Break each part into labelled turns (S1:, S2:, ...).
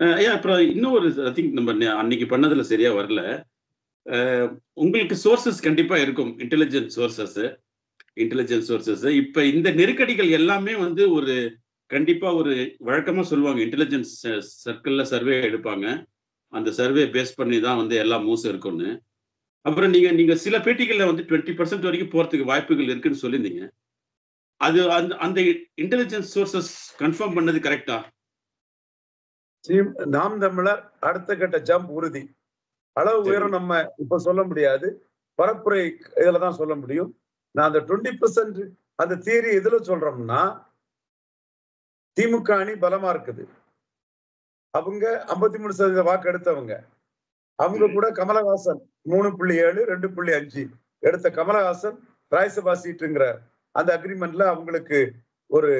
S1: அப்புறம் இன்னொரு I think நம்ம அன்னைக்கு பண்ணதுல சரியா வரல. அ உங்களுக்கு சோர்சஸ் கண்டிப்பா இருக்கும். Intelligence sources. இப்ப இந்த நெருக்கடிகள் எல்லாமே வந்து கண்டிப்பா வழக்கமா சொல்லுவாங்க. இன்டெலிஜென்ஸ் சர்க்கிள்ல சர்வே எடுப்பாங்க. அந்த சர்வே பேஸ் பண்ணி தான் வந்து எல்லா மூவ்ஸும் இருக்கும்னு. அப்புறம் நீங்க நீங்க சில பேட்டிகள்ல வந்து 20% வரைக்கும் போறதுக்கு வாய்ப்புகள் இருக்குன்னு சொல்லியிருந்தீங்க. அது அந்த அந்த இன்டெலிஜென்ஸ் சோர்சஸ் கன்ஃபார்ம் பண்ணது கரெக்ட்டா?
S2: நாம் தமிழர் அடுத்த கட்ட ஜம்ப் உறுதி. அளவு
S1: சரி.
S2: உயரம் நம்ம இப்ப சொல்ல முடியாது. பரப்புரை இதுல தான் சொல்ல முடியும். நான் அந்த 20% அந்த தியரி எதுல சொல்றோம்னா, திமுக அணி பலமா இருக்குது. அவங்க 53% வாக்கு எடுத்தவங்க. அவங்க கூட கமலஹாசன் 3.7, 2.5 எடுத்த கமலஹாசன் ராஜ்யசபா சீட்டுங்கிற அந்த அக்ரிமெண்ட்ல அவங்களுக்கு ஒரு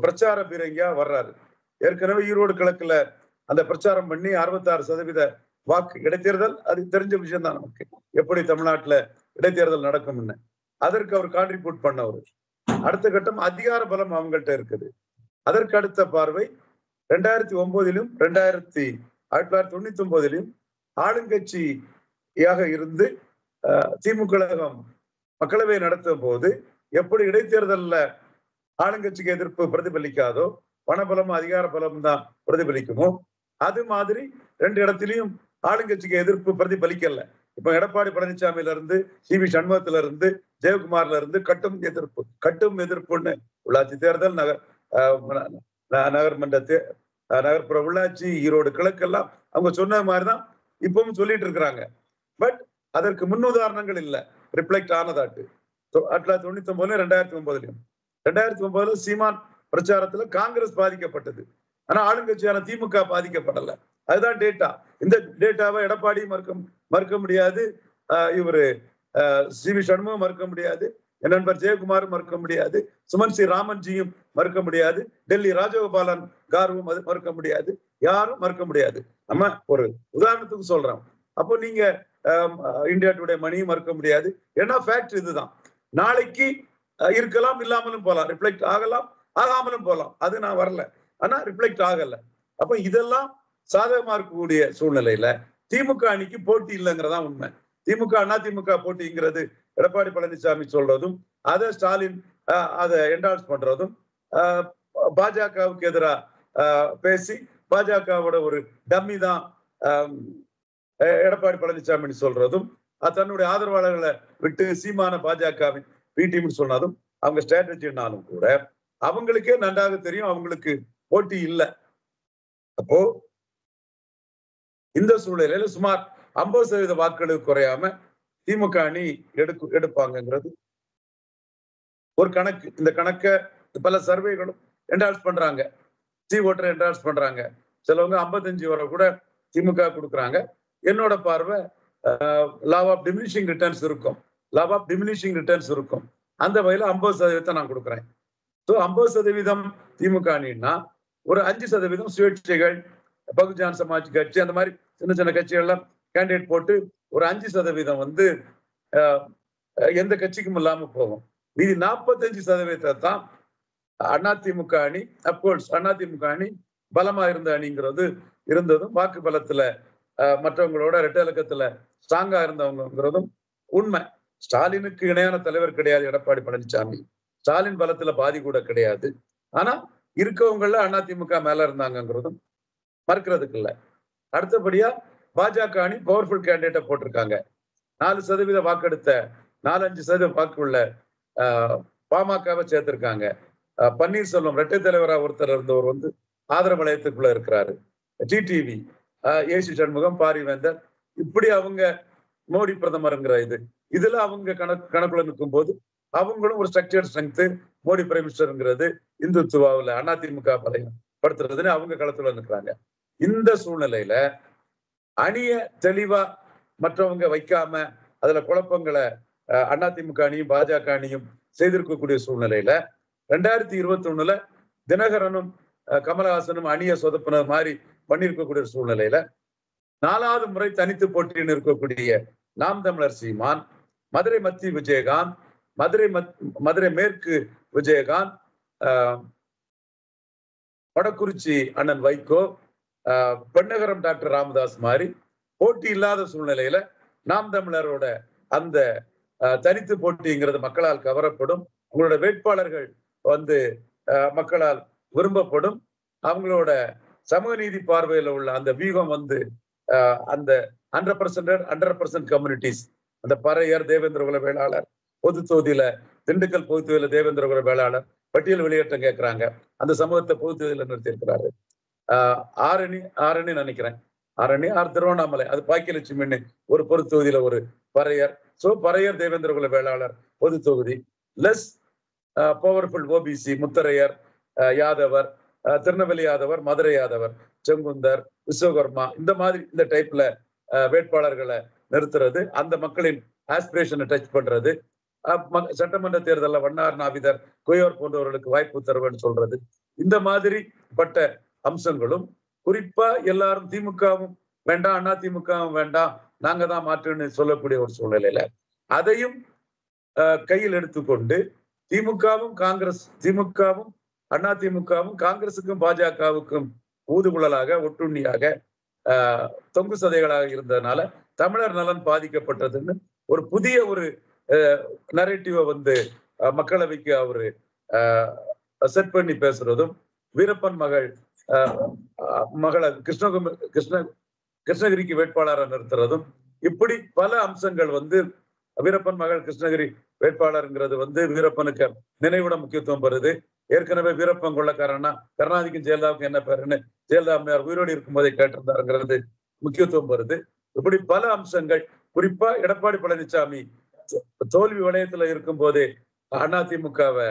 S2: பிரச்சார பீரங்கியா வர்றாரு. ஏற்கனவே ஈரோடு கிழக்குல அந்த பிரச்சாரம் பண்ணி 66% வாக்கு இடைத்தேர்தல், அது தெரிஞ்ச விஷயம் தான் நமக்கு. எப்படி தமிழ்நாட்டுல இடைத்தேர்தல் நடக்கும்னு. அதற்கு அவர் கான்ட்ரிபியூட் பண்ணவர். அடுத்த கட்டம் அதிகார பலம் அவங்கள்ட்ட இருக்குது. அதற்கு அடுத்த பார்வை 2009லும் 1999லும் ஆளுங்கட்சியாக இருந்து திமுக மக்களவை நடத்தும் போது எப்படி இடைத்தேர்தல்ல ஆளுங்கட்சிக்கு எதிர்ப்பு பிரதிபலிக்காதோ, பணபலம் அதிகார பலம் தான் பிரதிபலிக்குமோ, அது மாதிரி 2 இடத்திலையும் ஆளுங்கட்சிக்கு எதிர்ப்பு பிரதிபலிக்கல. இப்ப எடப்பாடி பழனிசாமியில இருந்து, சி.வி. சண்முகத்துல இருந்து, ஜெயக்குமார்ல இருந்து கட்டும் எதிர்ப்புன்னு உள்ளாட்சி தேர்தல், நகர்மன்ற நகர்ப்புற உள்ளாட்சி, ஈரோடு கிழக்கெல்லாம் அவங்க சொன்ன மாதிரிதான் இப்பவும் சொல்லிட்டு இருக்கிறாங்க. பட் அதற்கு முன்னுதாரணங்கள் இல்ல ரிஃப்ளெக்ட் ஆனதாட்டு. 1999 2009 சீமான் பிரச்சாரத்துல காங்கிரஸ் பாதிக்கப்பட்டது. ஆனா ஆளுங்கட்சியான திமுக பாதிக்கப்படல. அதுதான் டேட்டா. இந்த டேட்டாவை எடப்பாடி மறுக்க முடியாது, இவரு சி.வி. சண்முகம் மறுக்க முடியாது, என் நண்பர் ஜெயக்குமார் மறுக்க முடியாது, சுமன் சி ராமன்ஜியும் மறுக்க முடியாது, டெல்லி ராஜகோபாலன் காரும் மறுக்க முடியாது, யாரும் மறுக்க முடியாது. நம்ம ஒரு உதாரணத்துக்கு சொல்றோம். அப்போ நீங்க இந்தியா டுடே மணியும் மறுக்க முடியாது. ஏன்னா ஃபேக்ட் இதுதான். நாளைக்கு இருக்கலாம், இல்லாமலும் போலாம், ரிஃப்ளெக்ட் ஆகலாம், ஆகாமலும் போலாம். அது நான் வரல, ஆனா ரிஃப்ளெக்ட் ஆகல. அப்ப இதெல்லாம் சாதகமா இருக்கக்கூடிய சூழ்நிலையில திமுக அணிக்கு போட்டி இல்லைங்கிறதா உண்மை. திமுக அதிமுக போட்டிங்கிறது எடப்பாடி பழனிசாமி சொல்றதும், அதை ஸ்டாலின் அதை என்டால்ஸ் பண்றதும், பாஜகவுக்கு எதிராக பேசி பாஜகவோட ஒரு டம்மி தான் எடப்பாடி பழனிசாமி சொல்றதும், தன்னுடைய ஆதரவாளர்களை விட்டு சீமான பாஜகவின் பிடிஎம் சொன்னதும் அவங்க ஸ்ட்ராட்டஜினாலும் கூட அவங்களுக்கே நன்றாக தெரியும் அவங்களுக்கு போட்டி இல்லை. அப்போ இந்த சூழ்நிலையில சுமார் 50% வாக்குகளுக்கு குறையாம திமுக அணி எடுப்பாங்கிறது ஒரு கணக்கு. இந்த கணக்கை பல சர்வேகளும் என்டால்ஸ் பண்றாங்க, ஓட்டர் என்டால்ஸ் பண்றாங்க. சிலவங்க 55 வரை கூட திமுக கொடுக்குறாங்க. என்னோட பார்வை லா ஆஃப் டிமினிஷிங் ரிட்டர்ன்ஸ் இருக்கும். அந்த வகையில 50% நான் கொடுக்குறேன். 50% திமுக அணின்னா ஒரு 5% சுயேட்சைகள், பகுஜன் சமாஜ் கட்சி, அந்த மாதிரி சின்ன சின்ன கட்சிகள்லாம் கேண்டிடேட் போட்டு ஒரு 5% வந்து எந்த கட்சிக்கும் இல்லாம போகும். மீதி 45% தான் அதிமுக அணி. அப்கோர்ஸ் அதிமுக அணி பலமா இருந்த அணிங்கிறது இருந்ததும், வாக்கு பலத்துல மற்றவங்களோட இரட்டை இலக்கத்துல ஸ்ட்ராங்கா இருந்தவங்கிறதும் உண்மை. ஸ்டாலினுக்கு இணையான தலைவர் கிடையாது எடப்பாடி பழனிசாமி. ஸ்டாலின் பலத்துல பாதி கூட கிடையாது. ஆனா இருக்கவங்கள அதிமுக மேல இருந்தாங்கிறதும் மறுக்கிறதுக்கு இல்லை. அடுத்தபடியா பாஜக அணி பவர்ஃபுல் கேண்டிடேட்டை போட்டிருக்காங்க. 4% வாக்கெடுத்த 4-5% வாக்கு உள்ள பாமகவை சேர்த்திருக்காங்க. பன்னீர்செல்வம் இரட்டை தலைவராக ஒருத்தர் இருந்தவர் வந்து ஆதரவு வளையத்துக்குள்ள இருக்கிறாரு. டிடிவி, ஏசி சண்முகம், பாரிவேந்தர், இப்படி அவங்க மோடி பிரதமருங்கிற இதுல அவங்க கணக்குல நிற்கும் போது அவங்களும் ஒரு ஸ்ட்ரக்சர் ஸ்ட்ரென்த், மோடி பிரைம் மினிஸ்டர்ங்கிறது இந்துத்துவாவில் அதிமுக படுத்துறதுன்னு அவங்க களத்துல நிற்கிறாங்க. இந்த சூழ்நிலையில அணிய தெளிவா மற்றவங்க வைக்காம அதுல குழப்பங்களை அதிமுக அணியும் பாஜக அணியும் செய்திருக்கக்கூடிய சூழ்நிலையில 2021 தினகரனும் கமலஹாசனும் அணிய சொதப்பினர் மாதிரி பண்ணியிருக்கக்கூடிய சூழ்நிலையில 4வது முறை தனித்து போட்டின்னு இருக்கக்கூடிய நாம் தமிழர் சீமான், மதுரை மத்திய விஜயகாந்த், மதுரை மேற்கு விஜயகாந்த், வடக்குறிச்சி அண்ணன் வைகோ, பெண்ணகரம் டாக்டர் ராமதாஸ் மாதிரி போட்டி இல்லாத சூழ்நிலையில நாம் தமிழரோட அந்த தனித்து போட்டிங்கிறது மக்களால் கவரப்படும். உங்களோட வேட்பாளர்கள் வந்து மக்களால் விரும்பப்படும். அவங்களோட சமூக நீதி பார்வையில உள்ள அந்த வியூகம் வந்து அந்த 100% கம்யூனிட்டிஸ், அந்த பறையர் தேவேந்திரகுல வேளாளர் பொது தொகுதியில, திண்டுக்கல் பொது தொகுதியில தேவேந்திரகுல வேளாளர் பட்டியல் வெளியேற்றம் கேட்கிறாங்க. அந்த சமூகத்தை பொது தொகுதியில நிறுத்தி இருக்கிறாரு. ஆரணி நினைக்கிறேன், திருவண்ணாமலை, அது பாக்கியலட்சுமின்னு ஒரு பொது தொகுதியில ஒரு பறையர். சோ பறையர் தேவேந்திரகுல வேளாளர் பொது தொகுதி, லெஸ் பவர்ஃபுல் ஓபிசி முத்தரையர், யாதவர், திருநெல்வேலி யாதவர், மதுரை யாதவர், செங்குந்தர், விஸ்வகர்மா, இந்த மாதிரி இந்த டைப்ல வேட்பாளர்களை நிறுத்துறது, அந்த மக்களின் ஆஸ்பிரேஷனை டச் பண்றது, சட்டமன்ற தேர்தலில் வண்ணார் நாவிதர் குயோர் போன்றவர்களுக்கு வாய்ப்பு தருவேன்னு சொல்றது, இந்த மாதிரி பட்ட அம்சங்களும் குறிப்பா எல்லாரும் திமுகவும் வேண்டாம் அதிமுகவும் வேண்டாம் நாங்க தான் மாற்றுன்னு சொல்லக்கூடிய ஒரு சூழ்நிலையில அதையும் கையில் எடுத்துக்கொண்டு திமுகவும் அதிமுகவும் காங்கிரசுக்கும் பாஜகவுக்கும் ஊதுகுழலாக ஒட்டுண்ணியாக தொங்கு சதைகளாக இருந்ததுனால தமிழர் நலன் பாதிக்கப்பட்டதுன்னு ஒரு புதிய ஒரு நரேட்டிவை வந்து மக்களவைக்கு அவரு செட் பண்ணி பேசுறதும், வீரப்பன் மகளை கிருஷ்ணகிரிக்கு வேட்பாளராக நிறுத்துறதும், இப்படி பல அம்சங்கள் வந்து வீரப்பன் மகள் கிருஷ்ணகிரி வேட்பாளருங்கிறது வந்து வீரப்பனுக்கு நினைவிட முக்கியத்துவம் பெறுது. ஏற்கனவே வீரப்பன் கொள்ளக்காரன்னா கருணாநிதிக்கும் ஜெயலலிதாவுக்கும் என்ன பேருன்னு ஜெயலலிதா அம்மையார் உயிரோடு இருக்கும்போதே கேட்டிருந்தாருங்கிறது முக்கியத்துவம் வருது. இப்படி பல அம்சங்கள், குறிப்பா எடப்பாடி பழனிசாமி தோல்வி வளையத்துல இருக்கும் போதே அதிமுகவை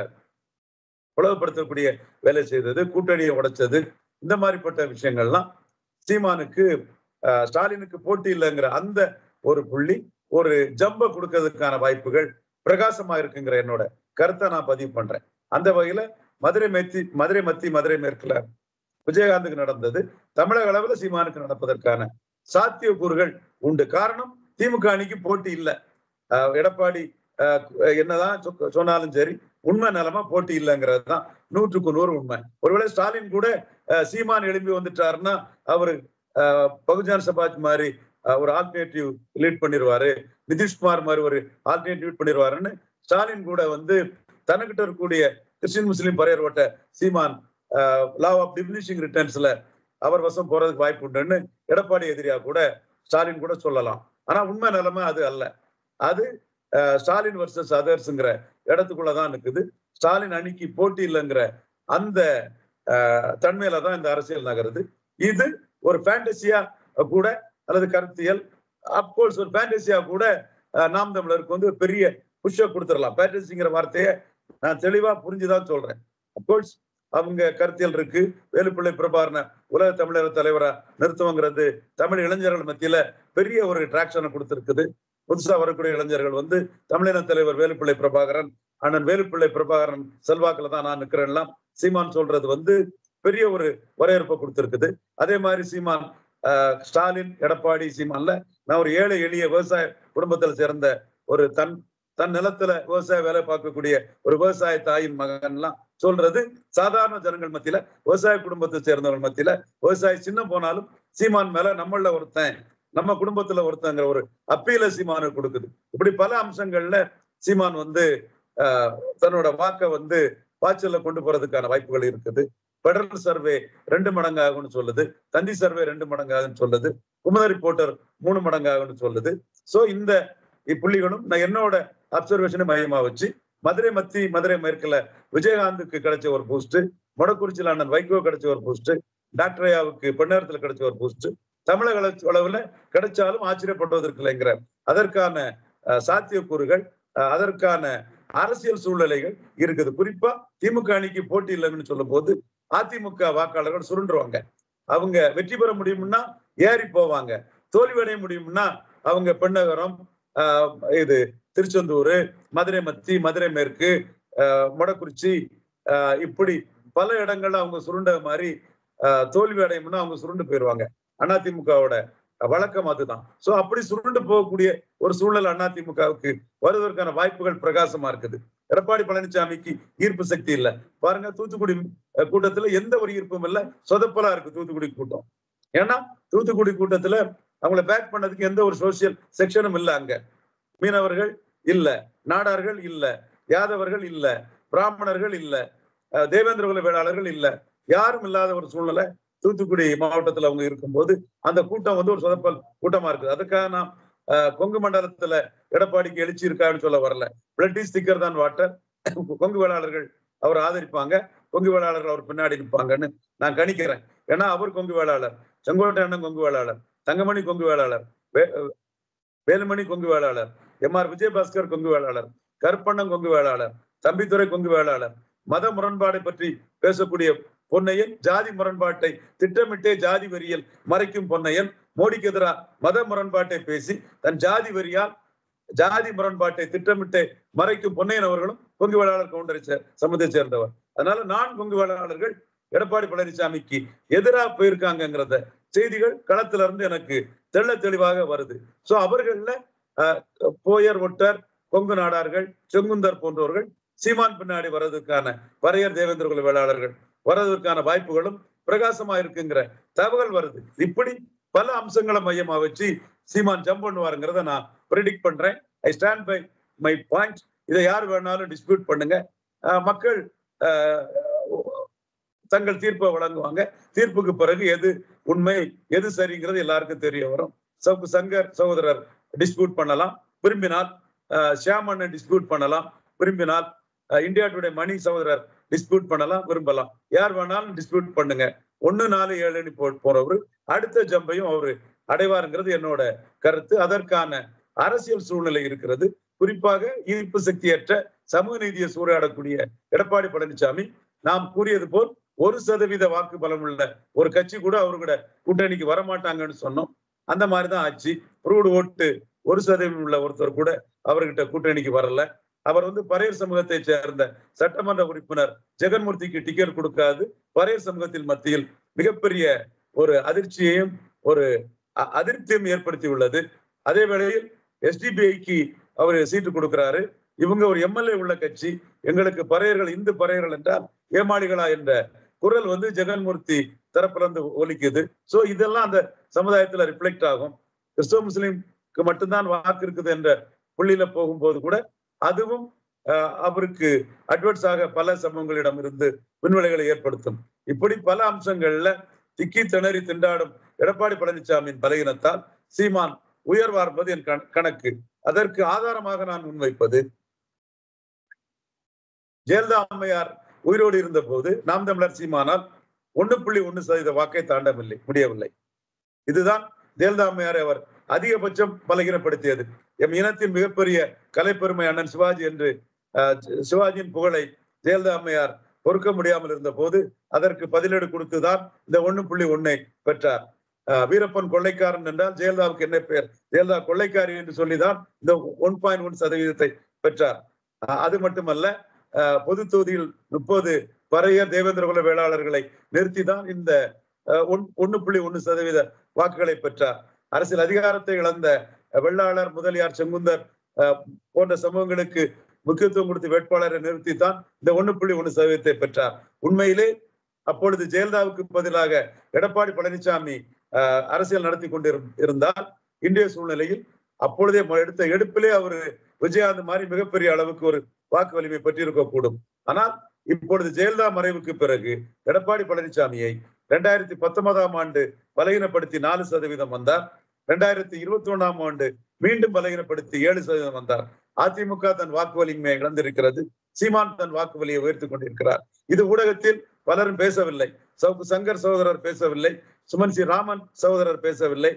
S2: பிளவுபடுத்தக்கூடிய வேலை செய்தது, கூட்டணியை உடைச்சது, இந்த மாதிரிப்பட்ட விஷயங்கள்லாம் சீமானுக்கு ஸ்டாலினுக்கு போட்டி இல்லைங்கிற அந்த ஒரு புள்ளி ஒரு ஜம்ப கொடுக்கறதுக்கான வாய்ப்புகள் பிரகாசமா இருக்குங்கிற என்னோட கருத்தை நான் பதிவு பண்றேன். அந்த வகையில மதுரை மேற்குல விஜயகாந்துக்கு நடந்தது தமிழக அளவுல சீமானுக்கு நடப்பதற்கான சாத்தியக்கூறுகள் உண்டு. காரணம், திமுக அணிக்கு போட்டி இல்லை. எடப்பாடி என்னதான் சொன்னாலும் சரி, உண்மை நிலைமை போட்டி இல்லைங்கிறது தான் 100% உண்மை. ஒருவேளை ஸ்டாலின் கூட சீமான் எழுப்பி வந்துட்டாருன்னா அவரு பகுஜன் சமாஜ் மாதிரி ஒரு ஆல்டர்னேட்டிவ் லீட் பண்ணிடுவாரு, நிதிஷ்குமார் மாதிரி ஒரு ஆல்டர்னேட்டிவ் பண்ணிடுவாருன்னு ஸ்டாலின் கூட வந்து தனக்கிட்ட இருக்கக்கூடிய கிறிஸ்டின் முஸ்லீம் பரையர் ஓட்ட சீமான் லா ஆஃப் டிமினிஷிங் ரிட்டர்ன்ஸ்ல அவர் வசம் போறதுக்கு வாய்ப்பு உண்டுன்னு எடப்பாடி எதிரியா கூட ஸ்டாலின் கூட சொல்லலாம். ஆனா உண்மை நிலைமை அது அல்ல. அது ஸ்டாலின் வர்சஸ் அதர்ஸ்ங்கிற இடத்துக்குள்ளதான் இருக்குது. ஸ்டாலின் அணிக்கு போட்டி இல்லைங்கிற அந்த தன்மையில தான் இந்த அரசியல் நகருது. இது ஒரு ஃபேண்டசியா கூட அல்லது கருத்தியல், அப்கோர்ஸ் ஒரு ஃபேண்டசியா கூட நாம் தமிழருக்கு வந்து ஒரு பெரிய புஷ் கொடுத்துடலாம். ஃபேண்டசிங்கிற வார்த்தையை நான் தெளிவா புரிஞ்சுதான் சொல்றேன். அப்கோர்ஸ் அவங்க கருத்தியல் இருக்கு. வேலுப்பிள்ளை பிரபாகரனை உலக தமிழர் தலைவரா நிறுத்துவங்கிறது தமிழ் இளைஞர்கள் மத்தியில பெரிய ஒரு டிராக்ஷனை கொடுத்திருக்குது. புதுசா வரக்கூடிய இளைஞர்கள் வந்து தமிழின தலைவர் வேலுப்பிள்ளை பிரபாகரன், அண்ணன் வேலுப்பிள்ளை பிரபாகரன் செல்வாக்குல தான் நான் நிற்கிறேன்லாம் சீமான் சொல்றது வந்து பெரிய ஒரு வரவேற்பை கொடுத்திருக்குது. அதே மாதிரி சீமான் ஸ்டாலின், எடப்பாடி சீமான்ல நான் ஒரு ஏழை எளிய விவசாய குடும்பத்துல சேர்ந்த ஒரு தன் நிலத்துல விவசாய வேலை பார்க்கக்கூடிய ஒரு விவசாய தாயின் மகன்லாம் சொல்றது சாதாரண ஜனங்கள் மத்தியில, விவசாய குடும்பத்தை சேர்ந்தவர்கள் மத்தியில விவசாய சின்ன போனாலும் சீமான் மேல நம்மள ஒருத்தன், நம்ம குடும்பத்துல ஒருத்தங்கிற ஒரு அப்பீல சீமானு கொடுக்குது. இப்படி பல அம்சங்கள்ல சீமான் வந்து தன்னோட வாக்கை வந்து பாய்ச்சல்ல கொண்டு போறதுக்கான வாய்ப்புகள் இருக்குது. பெடரல் சர்வே 2 மடங்கு ஆகும்னு சொல்லுது, தந்தி சர்வே 2 மடங்கு ஆகுன்னு சொல்லுது, குமுத ரிப்போர்ட்டர் 3 மடங்கு ஆகுன்னு சொல்லுது. சோ இந்த புள்ளிகளும் நான் என்னோட அப்சர்வேஷனை மையமா வச்சு மதுரை மேற்குல விஜயகாந்துக்கு கிடைச்ச ஒரு பூஸ்ட், மொடக்குறிச்சியில் அண்ணன் வைகோ கிடைச்ச ஒரு பூஸ்ட், டாக்டர் ஐயாவுக்கு பெண்ணரத்துல கிடைச்ச ஒரு பூஸ்ட், தமிழக அளவுல கிடைச்சாலும் ஆச்சரியப்படுவதற்கு இல்லைங்கிற அதற்கான சாத்தியக்கூறுகள், அதற்கான அரசியல் சூழ்நிலைகள் இருக்குது. குறிப்பா திமுக அணிக்கு போட்டி இல்லைன்னு சொல்லும் போது அதிமுக வாக்காளர்கள் சுருண்டுருவாங்க. அவங்க வெற்றி பெற முடியும்னா ஏறி போவாங்க, தோல்வி அடைய முடியும்னா அவங்க பெண்ணகரம், இது திருச்செந்தூர், மதுரை மேற்கு, மொடக்குறிச்சி, இப்படி பல இடங்கள்ல அவங்க சுருண்ட மாதிரி தோல்வி அடையும்னா அவங்க சுருண்டு போயிடுவாங்க. அதிமுகவோட வழக்கம் அதுதான். சோ அப்படி சுருண்டு போகக்கூடிய ஒரு சூழல் அதிமுகவுக்கு வருவதற்கான வாய்ப்புகள் பிரகாசமா இருக்குது. எடப்பாடி பழனிசாமிக்கு ஈர்ப்பு சக்தி இல்ல. பாருங்க, தூத்துக்குடி கூட்டத்துல எந்த ஒரு ஈர்ப்பும் இல்ல, சொதப்பலா இருக்கு தூத்துக்குடி கூட்டம். ஏன்னா தூத்துக்குடி கூட்டத்துல அவங்கள பேக் பண்ணதுக்கு எந்த ஒரு சோசியல் செக்ஷனும் இல்ல. அங்க மீனவர்கள் இல்ல, நாடார்கள் இல்ல, யாதவர்கள் இல்ல, பிராமணர்கள் இல்ல, தேவேந்திர குல வேளாளர்கள் இல்ல, யாரும் இல்லாத ஒரு சூழ்நிலை தூத்துக்குடி மாவட்டத்துல அவங்க இருக்கும்போது அந்த கூட்டம் வந்து ஒரு சொதப்பல் கூட்டமா இருக்குது. அதுக்காக நான் கொங்கு மண்டலத்துல எடப்பாடிக்கு எழுச்சி இருக்கான்னு சொல்ல வரல. பிளட் இஸ் திக்கர் தான் வாட்டர். கொங்கு வேளாளர்கள் அவர் ஆதரிப்பாங்க, கொங்கு வேளாளர்கள் அவர் பின்னாடி நிற்பாங்கன்னு நான் கணிக்கிறேன். ஏன்னா அவர் கொங்கு வேளாளர், செங்கோட்டை அண்ணன் கொங்கு வேளாளர், தங்கமணி கொங்கு வேளாளர், வேலுமணி கொங்கு வேளாளர், எம்.ஆர். விஜயபாஸ்கர் கொங்கு வேளாளர், கருப்பண்ணன் கொங்கு வேளாளர், தம்பித்துறை கொங்கு வேளாளர். மத முரண்பாடை பற்றி பேசக்கூடிய பொன்னையன், ஜாதி முரண்பாட்டை திட்டமிட்டே ஜாதி வெறியில் மறைக்கும் பொன்னையன், மோடிக்கு எதிராக மத முரண்பாட்டை பேசி தன் ஜாதி வெறியால் ஜாதி முரண்பாட்டை திட்டமிட்டு மறைக்கும் பொன்னையன் அவர்களும் கொங்கு வேளாளர் கவுண்டரை சமூகத்தை சேர்ந்தவர். அதனால நான் கொங்கு வேளாளர்கள் எடப்பாடி பழனிசாமிக்கு எதிராக போயிருக்காங்கிறத செய்திகள் களத்துல இருந்து எனக்கு தெள்ள தெளிவாக வருது. சோ அவர்கள்ல போயர், ஒட்டர், கொங்கு நாடார்கள், செங்குந்தர் போன்றவர்கள் சீமான் பின்னாடி வர்றதுக்கான பறையர், தேவேந்திர குல வேளாளர்கள் வர்றதற்கான வாய்ப்புகளும் பிரகாசமா இருக்குங்கிற தகவல் வருது. இப்படி பல அம்சங்களை மையமா வச்சு சீமான் ஜம்ப் பண்ணுவாருங்கிறத நான் ப்ரெடிக்ட் பண்றேன். I stand by my point. இதை யார் வேணாலும் டிஸ்பியூட் பண்ணுங்க. மக்கள் தங்கள் தீர்ப்பை வழங்குவாங்க. தீர்ப்புக்கு பிறகு எது உண்மை எது சரிங்கிறது எல்லாருக்கும் தெரிய வரும். சங்கர் சகோதரர் டிஸ்பியூட் பண்ணலாம் விரும்பினால், ஷியாமண்ணன் டிஸ்பியூட் பண்ணலாம் விரும்பினால், இந்தியா டுடே மணி சகோதரர் டிஸ்பியூட் பண்ணலாம் விரும்பலாம். யார் வேணாலும் டிஸ்பியூட் பண்ணுங்க. 1-4-7 போறவரு அடுத்த ஜம்பையும் அவரு அடைவாருங்கிறது என்னோட கருத்து. அதற்கான அரசியல் சூழ்நிலை இருக்கிறது. குறிப்பாக ஈர்ப்பு சக்தியற்ற சமூக நீதியை சூறையாடக்கூடிய எடப்பாடி பழனிசாமி, நாம் கூறியது போல் 1% வாக்கு பலம் உள்ள ஒரு கட்சி கூட அவரு கூட கூட்டணிக்கு வரமாட்டாங்கன்னு சொன்னோம். அந்த மாதிரிதான் ஆச்சு. ப்ரூவ்டு ஓட்டு 1% உள்ள ஒருத்தர் கூட அவர்கிட்ட கூட்டணிக்கு வரல. அவர் வந்து பறையர் சமூகத்தை சேர்ந்த சட்டமன்ற உறுப்பினர் ஜெகன்மூர்த்திக்கு டிக்கெட் கொடுக்காது பறையர் சமூகத்தில் மத்தியில் மிகப்பெரிய ஒரு அதிர்ச்சியையும் ஒரு அதிருப்தியும் ஏற்படுத்தி உள்ளது. அதே வேளையில் எஸ்டிபிஐக்கு அவர் சீட்டு கொடுக்கிறாரு. இவங்க ஒரு எம்எல்ஏ உள்ள கட்சி. எங்களுக்கு பறையர்கள், இந்து பறையர்கள் என்றால் ஏமாளிகளா என்ற குரல் வந்து ஜெகன்மூர்த்தி தரப்புல இருந்து ஒலிக்குது. சோ இதெல்லாம் அந்த சமுதாயத்துல ரிஃப்ளெக்ட் ஆகும். கிறிஸ்தவ முஸ்லிம்க்கு மட்டும்தான் வாக்கு இருக்குது என்ற புள்ளியில போகும்போது கூட அதுவும் அவருக்கு அட்வர்ட்ஸ் ஆக பல சமூகங்களிடம் இருந்து பின்விளைகளை ஏற்படுத்தும். இப்படி பல அம்சங்கள்ல திக்கி திணறி திண்டாடும் எடப்பாடி பழனிசாமியின் பலகீனத்தால் சீமான் உயர்வார் என்பது என் கணக்கு. அதற்கு ஆதாரமாக நான் முன்வைப்பது, ஜெயலலிதா அம்மையார் உயிரோடு இருந்த போது நாம் தமிழர் சீமானால் 1.1% வாக்கை தாண்டவில்லை, முடியவில்லை. இதுதான் ஜெயலலிதா அம்மையாரை அவர் அதிகபட்சம் பலகீனப்படுத்தியது. எம் இனத்தின் மிகப்பெரிய கலைப்பெருமை அண்ணன் சிவாஜி என்று சிவாஜியின் புகழை ஜெயலலிதா அம்மையார் பொறுக்க முடியாமல் இருந்த போது அதற்கு பதிலீடு கொடுத்துதான் இந்த 1.1 பெற்றார். வீரப்பன் கொள்ளைக்காரன் என்றால் ஜெயலலிதாவுக்கு என்ன பெயர்? ஜெயலலிதா கொள்ளைக்காரி என்று சொல்லிதான் இந்த 1.1% பெற்றார். அது மட்டுமல்ல, பொது தொகுதியில் 30 பறையர், தேவேந்திர குல வேளாளர்களை நிறுத்திதான் இந்த 1.1% வாக்குகளை பெற்றார். அரசியல் அதிகாரத்தை இழந்த வெள்ளாளர், முதலியார், செங்குந்தர் போன்ற சமூகங்களுக்கு முக்கியத்துவம் கொடுத்து வேட்பாளரை நிறுத்தித்தான் இந்த 1.1% பெற்றார். உண்மையிலே அப்பொழுது ஜெயலலிதாவுக்கு பதிலாக எடப்பாடி பழனிசாமி அரசியல் நடத்தி கொண்டிருந்தால் இன்றைய சூழ்நிலையில் அப்பொழுதே எடுத்த எடுப்பிலே அவர் விஜயகாந்த் மாதிரி மிகப்பெரிய அளவுக்கு ஒரு வாக்கு வலிமை பெற்றிருக்க கூடும். ஆனால் இப்பொழுது ஜெயலலிதா மறைவுக்கு பிறகு எடப்பாடி பழனிசாமியை 2019ஆம் ஆண்டு பலகீனப்படுத்தி 4% வந்தார். 2021ஆம் ஆண்டு மீண்டும் பலகீனப்படுத்தி 7% வந்தார். அதிமுக தன் வாக்கு வலிமையை இழந்திருக்கிறது. சீமான் தன் வாக்கு வலியை உயர்த்திக் கொண்டிருக்கிறார். இது ஊடகத்தில் பலரும் பேசவில்லை. சங்கர் சகோதரர் பேசவில்லை, சுமன் சி ராமன் சகோதரர் பேசவில்லை,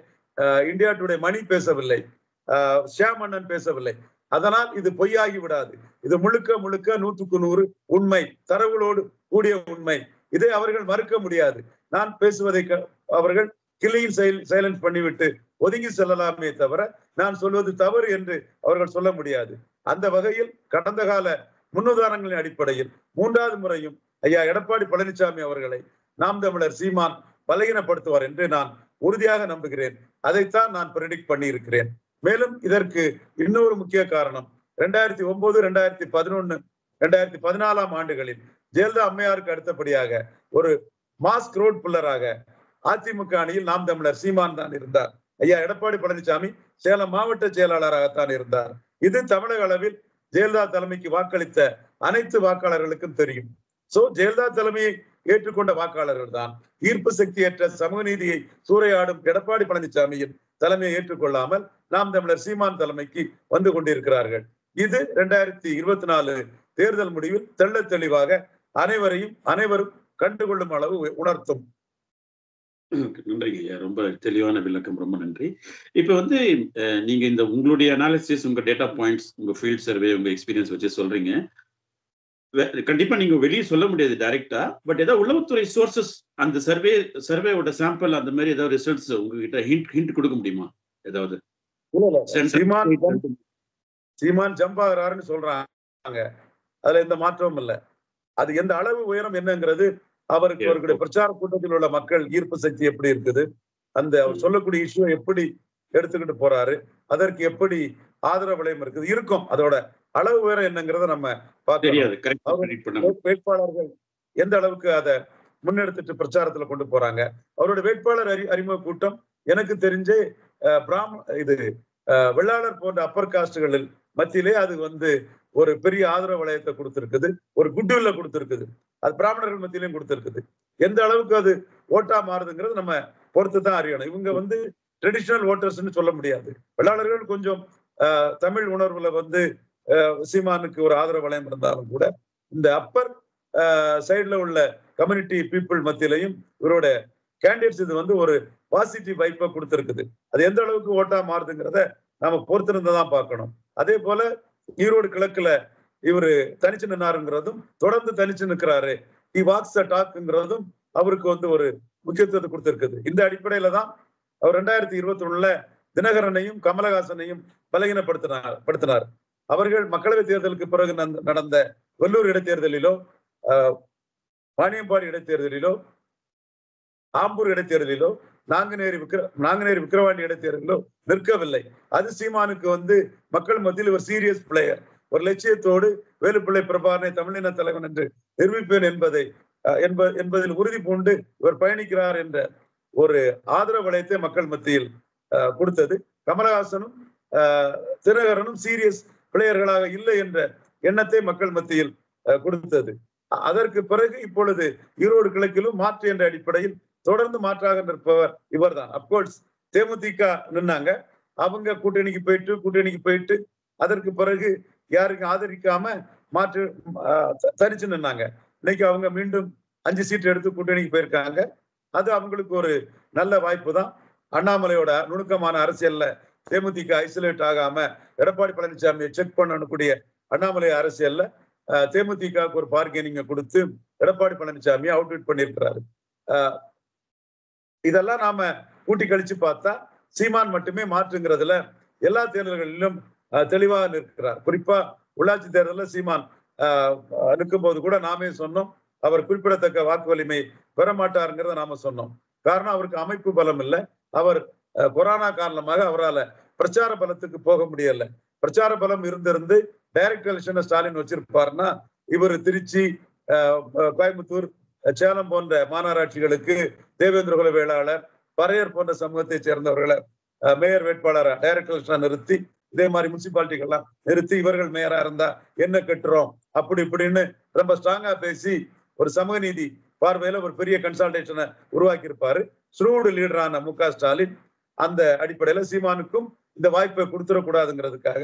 S2: இந்தியா டுடே மணி பேசவில்லை, ஷியாமண்ணன் பேசவில்லை. அதனால் இது பொய்யாகி விடாது. இது முழுக்க 100% உண்மை, தரவுகளோடு கூடிய உண்மை. இதை அவர்கள் மறுக்க முடியாது. நான் பேசுவதை அவர்கள் கிளியில் சைலன்ஸ் பண்ணிவிட்டு ஒதுங்கி செல்லலாமே தவிர நான் சொல்வது தவறு என்று அவர்கள் சொல்ல முடியாது. அந்த வகையில் கடந்த கால முன்னுதாரணங்களின் அடிப்படையில் 3வது முறையும் ஐயா எடப்பாடி பழனிசாமி அவர்களை நாம் தமிழர் சீமான் பலகீனப்படுத்துவார் என்று நான் உறுதியாக நம்புகிறேன். அதைத்தான் நான் ப்ரெடிக்ட் பண்ணி இருக்கிறேன். மேலும் இதற்கு இன்னொரு முக்கிய காரணம், 2009, 2011, 2014ஆம் ஆண்டுகளில் ஜெயலலிதா அம்மையாருக்கு அடுத்தபடியாக ஒரு மாஸ் க்ரௌட் புல்லராக அதிமுக அணியில் நாம் தமிழர் சீமான் தான் இருந்தார். ஐயா எடப்பாடி பழனிசாமி சேலம் மாவட்ட செயலாளராகத்தான் இருந்தார். இது தமிழக அளவில் ஜெயலலிதா தலைமைக்கு வாக்களித்த அனைத்து வாக்காளர்களுக்கும் தெரியும். சோ ஜெயலலிதா தலைமையை ஏற்றுக்கொண்ட வாக்காளர்கள் தான் ஈர்ப்பு சக்தியற்ற சமூக நீதியை சூறையாடும் எடப்பாடி பழனிசாமியின் தலைமையை ஏற்றுக்கொள்ளாமல் நாம் தமிழர் சீமான் தலைமைக்கு வந்து கொண்டிருக்கிறார்கள். இது 2024 தேர்தல் முடிவில் தெள்ள தெளிவாக அனைவரும் கண்டுகொள்ளும் அளவு உணர்த்தும்.
S1: நன்றிங்க ஐயா, ரொம்ப தெளிவான விளக்கம், ரொம்ப நன்றி. இப்ப வந்து நீங்க இந்த உங்களுடைய அனாலிசிஸ், உங்க டேட்டா பாயிண்ட்ஸ், உங்க ஃபீல்ட் சர்வே, உங்க எக்ஸ்பீரியன்ஸ் வச்சு சொல்றீங்க. கண்டிப்பா நீங்க வெளியே சொல்ல முடியாது டைரக்டா, பட் ஏதாவது உளவுத்துறை சோர்சஸ் அந்த சர்வேவோட சாம்பிள் அந்த மாதிரி ஏதாவது ரிசல்ட்ஸ் உங்ககிட்ட ஹிண்ட் கொடுக்க முடியுமா? ஏதாவது
S2: சீமான் ஜம்ப் ஆகிறாருன்னு சொல்றாங்க, அதுல எந்த மாற்றமும் இல்லை. அது எந்த அளவு உயரம் என்னங்கிறது அவருடைய பிரச்சார கூட்டத்தில் உள்ள மக்கள் ஈர்ப்பு சக்தி எப்படி இருக்குது, அந்த அவர் சொல்லக்கூடிய இஷ்யூ எப்படி எடுத்துக்கிட்டு போறாரு, அதற்கு எப்படி ஆதரவு வளையம் இருக்கும், அதோட அளவு உயரம் என்னங்கிறத நம்ம பார்க்கணும். வேட்பாளர்கள் எந்த அளவுக்கு அதை முன்னெடுத்துட்டு பிரச்சாரத்துல கொண்டு போறாங்க. அவருடைய வேட்பாளர் அறிமுக கூட்டம் எனக்கு தெரிஞ்சே வெள்ளாளர் போன்ற அப்பர் காஸ்டுகளில் மத்தியிலே அது ஒரு பெரிய ஆதரவு வளையத்தை கொடுத்திருக்குது, ஒரு குட்வில்ல கொடுத்திருக்குது. அது பிராமணர்கள் மத்தியிலையும் கொடுத்திருக்குது. எந்த அளவுக்கு அது ஓட்டா மாறுதுங்கிறது நம்ம பொறுத்து தான் அறியணும். இவங்க ட்ரெடிஷனல் ஓட்டர்ஸ்ன்னு சொல்ல முடியாது. வெள்ளாளர்கள் கொஞ்சம் தமிழ் உணர்வுல சீமானுக்கு ஒரு ஆதரவு வளையம் இருந்தாலும் கூட இந்த அப்பர் சைட்ல உள்ள கம்யூனிட்டி பீப்புள் மத்தியிலையும் இவரோட கேண்டிடேட்ஸ் இது ஒரு பாசிட்டிவ் வைப்பை கொடுத்திருக்குது. அது எந்த அளவுக்கு ஓட்டா மாறுதுங்கிறத நாம பொறுத்திருந்ததான் பார்க்கணும். அதே போல ஈரோடு கிழக்குல இவரு தனிச்சு நின்னாருங்கிறதும், தொடர்ந்து தனிச்சு நிற்கிறாரு, ஹி வாக்ஸ் த டாக்ங்கிறதும் அவருக்கு ஒரு முக்கியத்துவத்தை கொடுத்திருக்குது. இந்த அடிப்படையில தான் அவர் 2021 தினகரனையும் கமலஹாசனையும் பலகீனப்படுத்தினார். அவர்கள் மக்களவை தேர்தலுக்கு பிறகு நடந்த வெள்ளூர் இடைத்தேர்தலிலோ, வாணியம்பாடி இடைத்தேர்தலிலோ, ஆம்பூர் இடைத்தேர்தலிலோ, நாங்குநேரி விக்கிரவாண்டி இடைத்தேர்தலிலோ நிற்கவில்லை. அது சீமானுக்கு மக்கள் மத்தியில் ஒரு சீரியஸ் பிளேயர், ஒரு லட்சியத்தோடு வேலுப்பிள்ளை பிரபாகரனை தமிழின தலைவன் என்று நிரூபிப்பேன் என்பதில் உறுதி பூண்டு இவர் பயணிக்கிறார் என்ற ஒரு ஆதரவு வளையத்தை மக்கள் மத்தியில் கொடுத்தது. கமலஹாசனும் தினகரனும் சீரியஸ் பிளேயர்களாக இல்லை என்ற எண்ணத்தை மக்கள் மத்தியில் கொடுத்தது. அதற்கு பிறகு இப்பொழுது ஈரோடு கிழக்கிலும் மாற்று என்ற அடிப்படையில் தொடர்ந்து மாற்றாக நிற்பவர் இவர்தான். அப்கோர்ஸ் தேமுதிக நின்னாங்க, அவங்க கூட்டணிக்கு போயிட்டு அதற்கு பிறகு யாருக்கும் ஆதரிக்காம மாற்று தனிச்சு நின்னாங்க. இன்னைக்கு அவங்க மீண்டும் 5 சீட் எடுத்து கூட்டணிக்கு போயிருக்காங்க. அது அவங்களுக்கு ஒரு நல்ல வாய்ப்பு தான். அண்ணாமலையோட நுணுக்கமான அரசியல்ல தேமுதிக ஐசோலேட் ஆகாம எடப்பாடி பழனிசாமியை செக் பண்ணக்கூடிய அண்ணாமலை அரசியல்ல தேமுதிகவுக்கு ஒரு பார்கெனிங்க கொடுத்து எடப்பாடி பழனிசாமியை அவுட்விட் பண்ணியிருக்கிறாரு. இதெல்லாம் நாம கூட்டி கழிச்சு பார்த்தா சீமான் மட்டுமே மாற்றுங்கிறதுல எல்லா தேர்தல்களிலும் தெளிவாக நிற்கிறார். குறிப்பா உள்ளாட்சி தேர்தலில் சீமான் நிற்கும் போது கூட நாமே சொன்னோம், அவர் குறிப்பிடத்தக்க வாக்கு வலிமை பெற மாட்டாருங்கிறத நாம சொன்னோம். காரணம், அவருக்கு அமைப்பு பலம் இல்லை. அவர் கொரோனா காரணமாக அவரால் பிரச்சார பலத்துக்கு போக முடியல. பிரச்சார பலம் இருந்து டைரக்ட் எலெக்ஷனை ஸ்டாலின் வச்சிருப்பாருன்னா இவர் திருச்சி, கோயம்புத்தூர், சேலம் போன்ற மாநகராட்சிகளுக்கு தேவேந்திர குல வேளாளர், பறையர் போன்ற சமூகத்தை சேர்ந்தவர்களை மேயர் வேட்பாளரை டைரக்ட் எலெக்ஷனை நிறுத்தி, இதே மாதிரி முனிசிபாலிட்டிகள்லாம் நிறுத்தி இவர்கள் மேயரா இருந்தா என்ன கட்டுறோம் அப்படி இப்படின்னு ரொம்ப ஸ்ட்ராங்கா பேசி ஒரு சமூக நீதி பார்வையில ஒரு பெரிய கன்சல்டேஷனை உருவாக்கி இருப்பாரு ஸ்ரூடு லீடரான மு.க. ஸ்டாலின். அந்த அடிப்படையில சீமானுக்கும் இந்த வாய்ப்பை கொடுத்துடக்கூடாதுங்கிறதுக்காக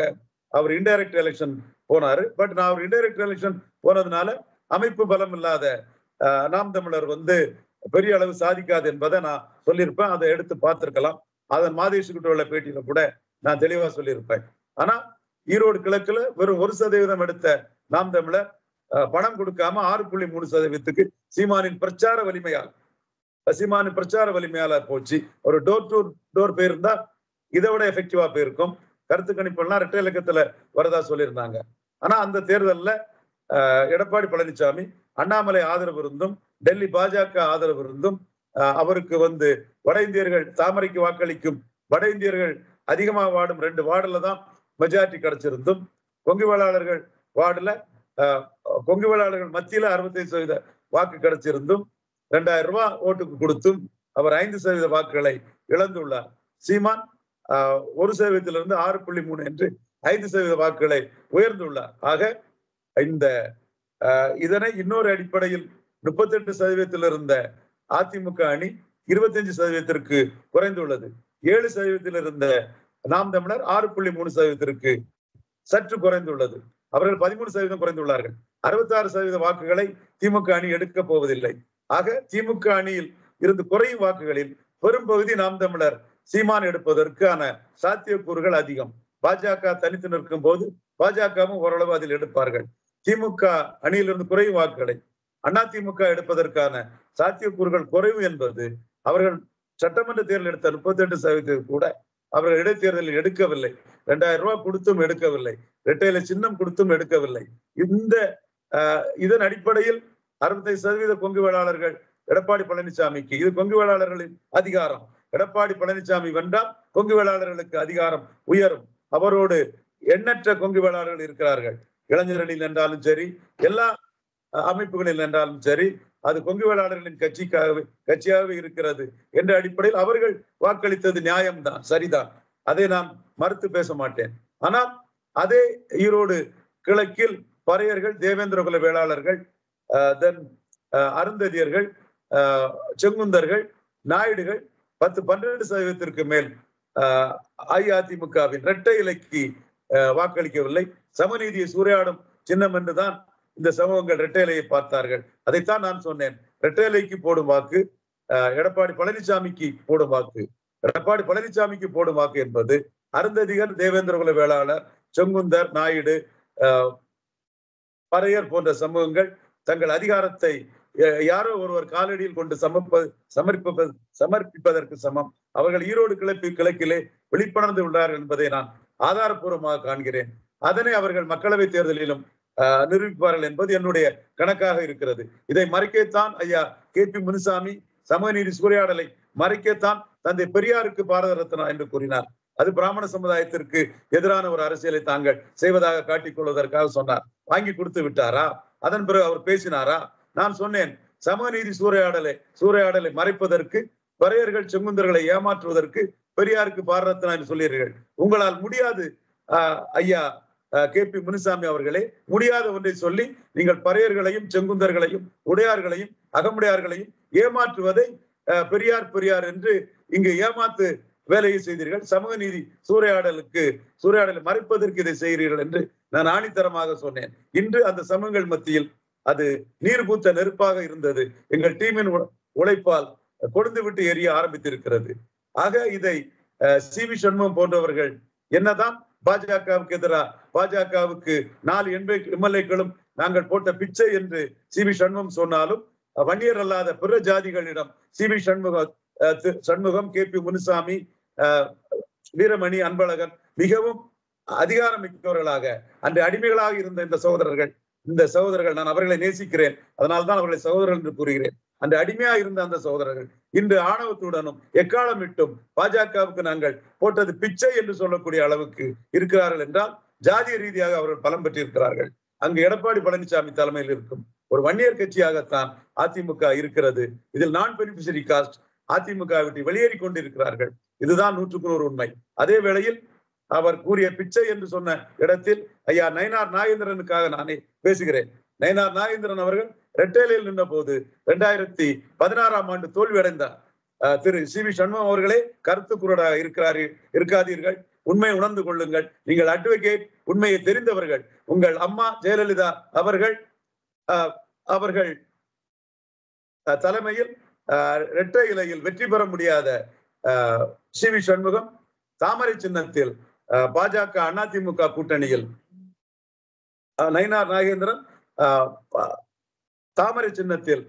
S2: அவர் இன்டைரக்ட் எலெக்ஷன் போனாரு. பட் நான் அவர் இன்டைரக்ட் எலெக்ஷன் போனதுனால அமைப்பு பலம் இல்லாத நாம் தமிழர் பெரிய அளவு சாதிக்காது என்பதை நான் சொல்லியிருப்பேன். அதை எடுத்து பார்த்திருக்கலாம். அதன் மாதேஷுக்கிட்ட உள்ள பேட்டியில கூட நான் தெளிவா சொல்லியிருப்பேன். ஆனா ஈரோடு கிழக்குல வெறும் 1% எடுத்த நாம் தமிழர் பணம் கொடுக்காம 6.3% சீமானின் பிரச்சார வலிமையால போச்சு. ஒரு டோர் டு டோர் போயிருந்தா இதை விட எஃபெக்டிவா போயிருக்கும். கருத்து கணிப்புலாம் இரட்டை இலக்கத்துல வரதா சொல்லியிருந்தாங்க. ஆனா அந்த தேர்தல்ல எடப்பாடி பழனிசாமி அண்ணாமலை ஆதரவு இருந்தும், டெல்லி பாஜக ஆதரவு இருந்தும், அவருக்கு வட இந்தியர்கள் தாமரைக்கு வாக்களிக்கும் வட இந்தியர்கள் அதிகமாக வாடும் 2 வார்டுல தான் மெஜாரிட்டி கிடைச்சிருந்தும், கொங்கு வேளாளர்கள் வார்டுல கொங்கு வேளாளர்கள் மத்தியில 65% வாக்கு கிடைச்சிருந்தும், 2000 ரூபாய் ஓட்டுக்கு கொடுத்தும் அவர் 5% வாக்குகளை இழந்துள்ளார். சீமான் 1%-இருந்து 6.3 என்று 5% வாக்குகளை உயர்ந்துள்ளார். ஆக இந்த இதனை இன்னொரு அடிப்படையில் 38% இருந்த அதிமுக அணி 25%-க்கு குறைந்துள்ளது. 7% இருந்த நாம் தமிழர் 6.3%-க்கு சற்று குறைந்துள்ளது. அவர்கள் 13% குறைந்துள்ளார்கள். 66% வாக்குகளை திமுக அணி எடுக்கப் போவதில்லை. ஆக திமுக அணியில் இருந்து குறையும் வாக்குகளில் பெரும் பகுதி நாம் தமிழர் சீமான் எடுப்பதற்கான சாத்தியக்கூறுகள் அதிகம். பாஜக தனித்து நிற்கும் போது பாஜகவும் ஓரளவு அதில் எடுப்பார்கள். திமுக அணியிலிருந்து குறையும் வாக்குகளை அதிமுக எடுப்பதற்கான சாத்தியக்கூறுகள் குறைவு என்பது அவர்கள் சட்டமன்ற தேர்தல் எடுத்த 38% கூட அவர்கள் இடைத்தேர்தலில் எடுக்கவில்லை. 2000 ரூபாய் கொடுத்தும் எடுக்கவில்லை. இரட்டையில சின்னம் கொடுத்தும் எடுக்கவில்லை. இதன் அடிப்படையில் 65% கொங்கு வேளாளர்கள் எடப்பாடி பழனிசாமிக்கு, இது கொங்கு வேளாளர்களின் அதிகாரம். எடப்பாடி பழனிசாமி வென்றால் கொங்கு வேளாளர்களுக்கு அதிகாரம் உயரும். அவரோடு எண்ணற்ற கொங்கு வேளாளர்கள் இருக்கிறார்கள். இளைஞர்களில் என்றாலும் சரி, எல்லா அமைப்புகளில் என்றாலும் சரி, அது கொங்கு வேளாளர்களின் கட்சியாகவே இருக்கிறது என்ற அடிப்படையில் அவர்கள் வாக்களித்தது நியாயம்தான், சரிதான். அதை நான் மறுத்து பேச மாட்டேன். ஆனால் அதே ஈரோடு கிழக்கில் பறையர்கள், தேவேந்திர குல வேளாளர்கள், அருந்ததியர்கள், செங்குந்தர்கள், நாயுடுகள் 10-12%-க்கு மேல் அஇஅதிமுகவின் இரட்டை இலைக்கு வாக்களிக்கவில்லை. சமநீதியை சூறையாடும் சின்னம் என்றுதான் இந்த சமூகங்கள் இரட்டை இலையை பார்த்தார்கள். அதைத்தான் நான் சொன்னேன். இரட்டை இலைக்கு போடும் வாக்கு எடப்பாடி பழனிசாமிக்கு போடும் வாக்கு. எடப்பாடி பழனிசாமிக்கு போடும் வாக்கு என்பது அருந்ததிகர், தேவேந்திர குல வேளாளர், செங்குந்தர், நாயுடு, பறையர் போன்ற சமூகங்கள் தங்கள் அதிகாரத்தை யாரோ ஒருவர் காலடியில் கொண்டு சமர்ப்பிப்பதற்கு சமம். அவர்கள் ஈரோடு கிழக்கிலே வெளிப்பணர்ந்து உள்ளார்கள் என்பதை நான் ஆதாரப்பூர்வமாக காண்கிறேன். அதனை அவர்கள் மக்களவை தேர்தலிலும் நிரூபிப்பார்கள் என்பது என்னுடைய கணக்காக இருக்கிறது. இதை மறைக்கத்தான் ஐயா KP முனுசாமி சமநீதி சூறையாடலை மறைக்கத்தான் தந்தை பெரியாருக்கு பாரத ரத்னா என்று கூறினார். அது பிராமண சமுதாயத்திற்கு எதிரான ஒரு அரசியலை தாங்கள் செய்வதாக காட்டிக் கொள்வதற்காக சொன்னார். வாங்கி கொடுத்து விட்டாரா? அதன் பிறகு அவர் பேசினாரா? நான் சொன்னேன், சமநீதி சூறையாடலை மறைப்பதற்கு, பறையர்கள் செங்குந்தர்களை ஏமாற்றுவதற்கு பெரியாருக்கு பாரத ரத்னா என்று சொல்லியிருங்கள். உங்களால் முடியாது ஐயா KP முனுசாமி அவர்களே. முடியாத ஒன்றை சொல்லி நீங்கள் பறையர்களையும் செங்குந்தர்களையும் உடையார்களையும் அகமுடையார்களையும் ஏமாற்றுவதை பெரியார் என்று இங்கு ஏமாத்து வேலையை செய்தீர்கள். சமூக நீதி சூறையாடலை மறைப்பதற்கு இதை செய்கிறீர்கள் என்று நான் ஆணித்தரமாக சொன்னேன். இன்று அந்த சமூகங்கள் மத்தியில் அது நீர் பூத்த நெருப்பாக இருந்தது. எங்கள் டீமின் உழைப்பால் கொடுந்து விட்டு எரிய ஆரம்பித்திருக்கிறது. ஆக இதை CV சண்முகம் போன்றவர்கள் என்னதான் பாஜகவுக்கு எதிராக, பாஜகவுக்கு 4 MLA-க்களும் நாங்கள் போட்ட பிச்சை என்று CV சண்முகம் சொன்னாலும், வன்னியர் அல்லாத பிற ஜாதிகளிடம் CV சண்முகம், KP முனுசாமி, வீரமணி, அன்பழகன் மிகவும் அதிகாரம் மிக்கவர்களாக, அன்று அடிமைகளாக இருந்த இந்த சகோதரர்கள் நான் அவர்களை நேசிக்கிறேன். அதனால்தான் அவர்களை சகோதரர்கள் என்று கூறுகிறேன். அந்த அடிமையா இருந்த அந்த சகோதரர்கள் இன்று ஆணவத்துடனும் எக்காலமிட்டும் பாஜகவுக்கு நாங்கள் போட்டது பிச்சை என்று சொல்லக்கூடிய அளவுக்கு இருக்கிறார்கள் என்றால் ஜாதிய ரீதியாக அவர்கள் பலம் பெற்றிருக்கிறார்கள். அங்கு எடப்பாடி பழனிசாமி தலைமையில் இருக்கும் ஒரு வன்னியர் கட்சியாகத்தான் அதிமுக இருக்கிறது. இதில் நான் பெனிஃபிஷரி காஸ்ட் அதிமுக விட்டு வெளியேறி கொண்டிருக்கிறார்கள். இதுதான் 100% உண்மை. அதே வேளையில் அவர் கூறிய பிச்சை என்று சொன்ன இடத்தில் ஐயா நயினார் நாகேந்திரனுக்காக நானே பேசுகிறேன். நயினார் நாகேந்திரன் அவர்கள் ரெட்டேலையில் நின்ற போது 2016ஆம் ஆண்டு தோல்வி அடைந்தார். திரு CV சண்முகம் அவர்களே கருத்து குரடாக இருக்காதீர்கள், உண்மையை உணர்ந்து கொள்ளுங்கள். நீங்கள் அட்வொகேட், உண்மையை தெரிந்தவர்கள். உங்கள் அம்மா ஜெயலலிதா அவர்கள் தலைமையில் இரட்டை இலையில் வெற்றி பெற முடியாத CV சண்முகம் தாமரை சின்னத்தில் பாஜக அதிமுக கூட்டணியில், நயினார் நாகேந்திரன் தாமரை சின்னத்தில்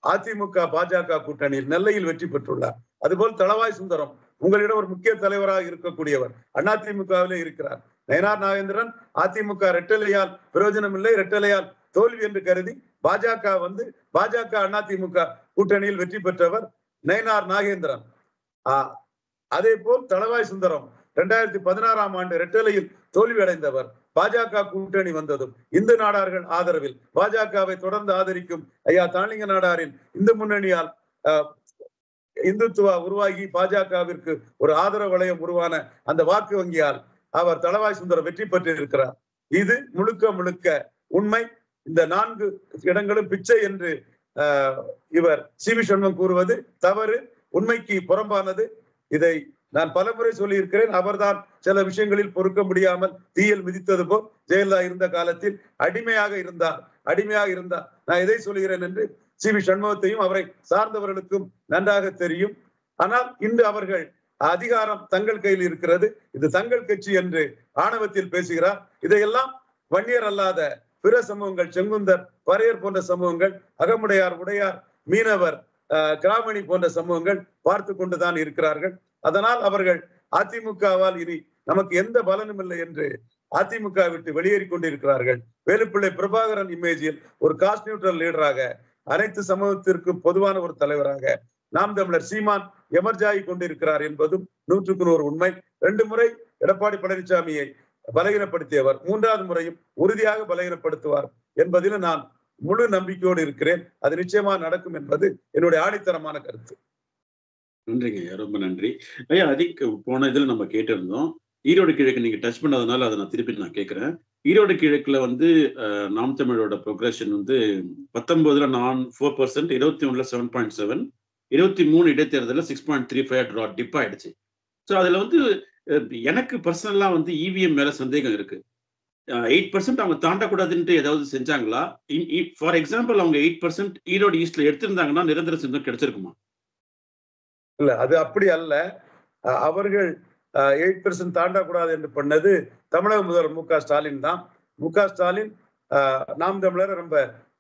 S2: அதிமுக பாஜக கூட்டணியில் நெல்லையில் வெற்றி பெற்றுள்ளார். அதுபோல் தளவாய் சுந்தரம் உங்களிடம் ஒரு முக்கிய தலைவராக இருக்கக்கூடியவர் அதிமுகவிலே இருக்கிறார். நயினார் நாகேந்திரன் அதிமுக ரெட்டலையால் பிரயோஜனம் இல்லை, ரெட்டலையால் தோல்வி என்று கருதி பாஜக அதிமுக கூட்டணியில் வெற்றி பெற்றவர் நயினார் நாகேந்திரன். அதே போல் தளவாய் சுந்தரம் 2016ஆம் ஆண்டு ரெட்டலையில் தோல்வி அடைந்தவர். பாஜக கூட்டணி வந்ததும் இந்து நாடார்கள் ஆதரவில் பாஜகவை தொடர்ந்து ஆதரிக்கும் ஐயா தாளிங்க நாடாரின் இந்து முன்னணியால் இந்துத்துவா உருவாகி பாஜகவிற்கு ஒரு ஆதரவு வளையம் உருவான அந்த வாக்கு வங்கியால் அவர் தளவாய் சுந்தரம் வெற்றி பெற்று இருக்கிறார். இது முழுக்க முழுக்க உண்மை. இந்த 4 இடங்களும் பிச்சை என்று இவர் சி வி சண்முகம் கூறுவது தவறு, உண்மைக்கு புறம்பானது. இதை நான் பலமுறை சொல்லி இருக்கிறேன். அவர்தான் சில விஷயங்களில் பொறுக்க முடியாமல் தீயில் மிதித்தது போல் ஜெயலலிதா இருந்த காலத்தில் அடிமையாக இருந்தார். நான் எதை சொல்கிறேன் என்று சி வி சண்முகத்தையும் அவரை சார்ந்தவர்களுக்கும் நன்றாக தெரியும். ஆனால் இன்று அவர்கள் அதிகாரம் தங்கள் கையில் இருக்கிறது, இது தங்கள் கட்சி என்று ஆணவத்தில் பேசுகிறார். இதையெல்லாம் வன்னியர் அல்லாத பிற சமூகங்கள், செங்குந்தர், பறையர் போன்ற சமூகங்கள், அகமுடையார், உடையார், மீனவர், கிராமணி போன்ற சமூகங்கள் பார்த்து கொண்டுதான் இருக்கிறார்கள். அதனால் அவர்கள் அதிமுகவால் இனி நமக்கு எந்த பலனும் இல்லை என்று அதிமுக விட்டு வெளியேறி கொண்டிருக்கிறார்கள். வேலுப்பிள்ளை பிரபாகரன் இமேஜில் ஒரு காஸ்ட் நியூட்ரல் லீடராக, அனைத்து சமூகத்திற்கும் பொதுவான ஒரு தலைவராக நாம் தமிழர் சீமான் எமர்ஜாகி கொண்டிருக்கிறார் என்பதும் 100க்கு 100 உண்மை. 2 முறை எடப்பாடி பழனிசாமியை பலகீனப்படுத்தியவர், 3வது முறையும் உறுதியாக பலகீனப்படுத்துவார் என்பதில் நான் முழு நம்பிக்கையோடு இருக்கிறேன். அது நிச்சயமா நடக்கும் என்பது என்னுடைய ஆணித்தரமான கருத்து.
S1: நன்றிங்க ஐயா, ரொம்ப நன்றி ஐயா. போன இதுல நம்ம கேட்டிருந்தோம், ஈரோடு கிழக்கு நீங்க டச் பண்ணதுனால அதை நான் திருப்பி கேட்கிறேன். ஈரோடு கிழக்குல வந்து நாம் தமிழோட ப்ரோக்ரஷன் வந்து 19ல 4%, 21ல 7.7, 23 இடைத்தேர்தலில் 6.35 டிப் ஆயிடுச்சு. ஸோ அதுல வந்து எனக்கு பர்சனலா வந்து இவிஎம் மேல சந்தேகம் இருக்கு. 8% அவங்க தாண்டக்கூடாதுன்ட்டு ஏதாவது செஞ்சாங்களா? ஃபார் எக்ஸாம்பிள் அவங்க 8% ஈரோடு ஈஸ்ட்ல எடுத்திருந்தாங்கன்னா நிரந்தர சின்னம் கிடைச்சிருக்குமா?
S2: இல்ல, அது அப்படி அல்ல. அவர்கள் 8% தாண்டக்கூடாது என்று பண்ணது தமிழக முதல்வர் மு.க. ஸ்டாலின் தான். மு.க. ஸ்டாலின் நாம் தமிழரை ரொம்ப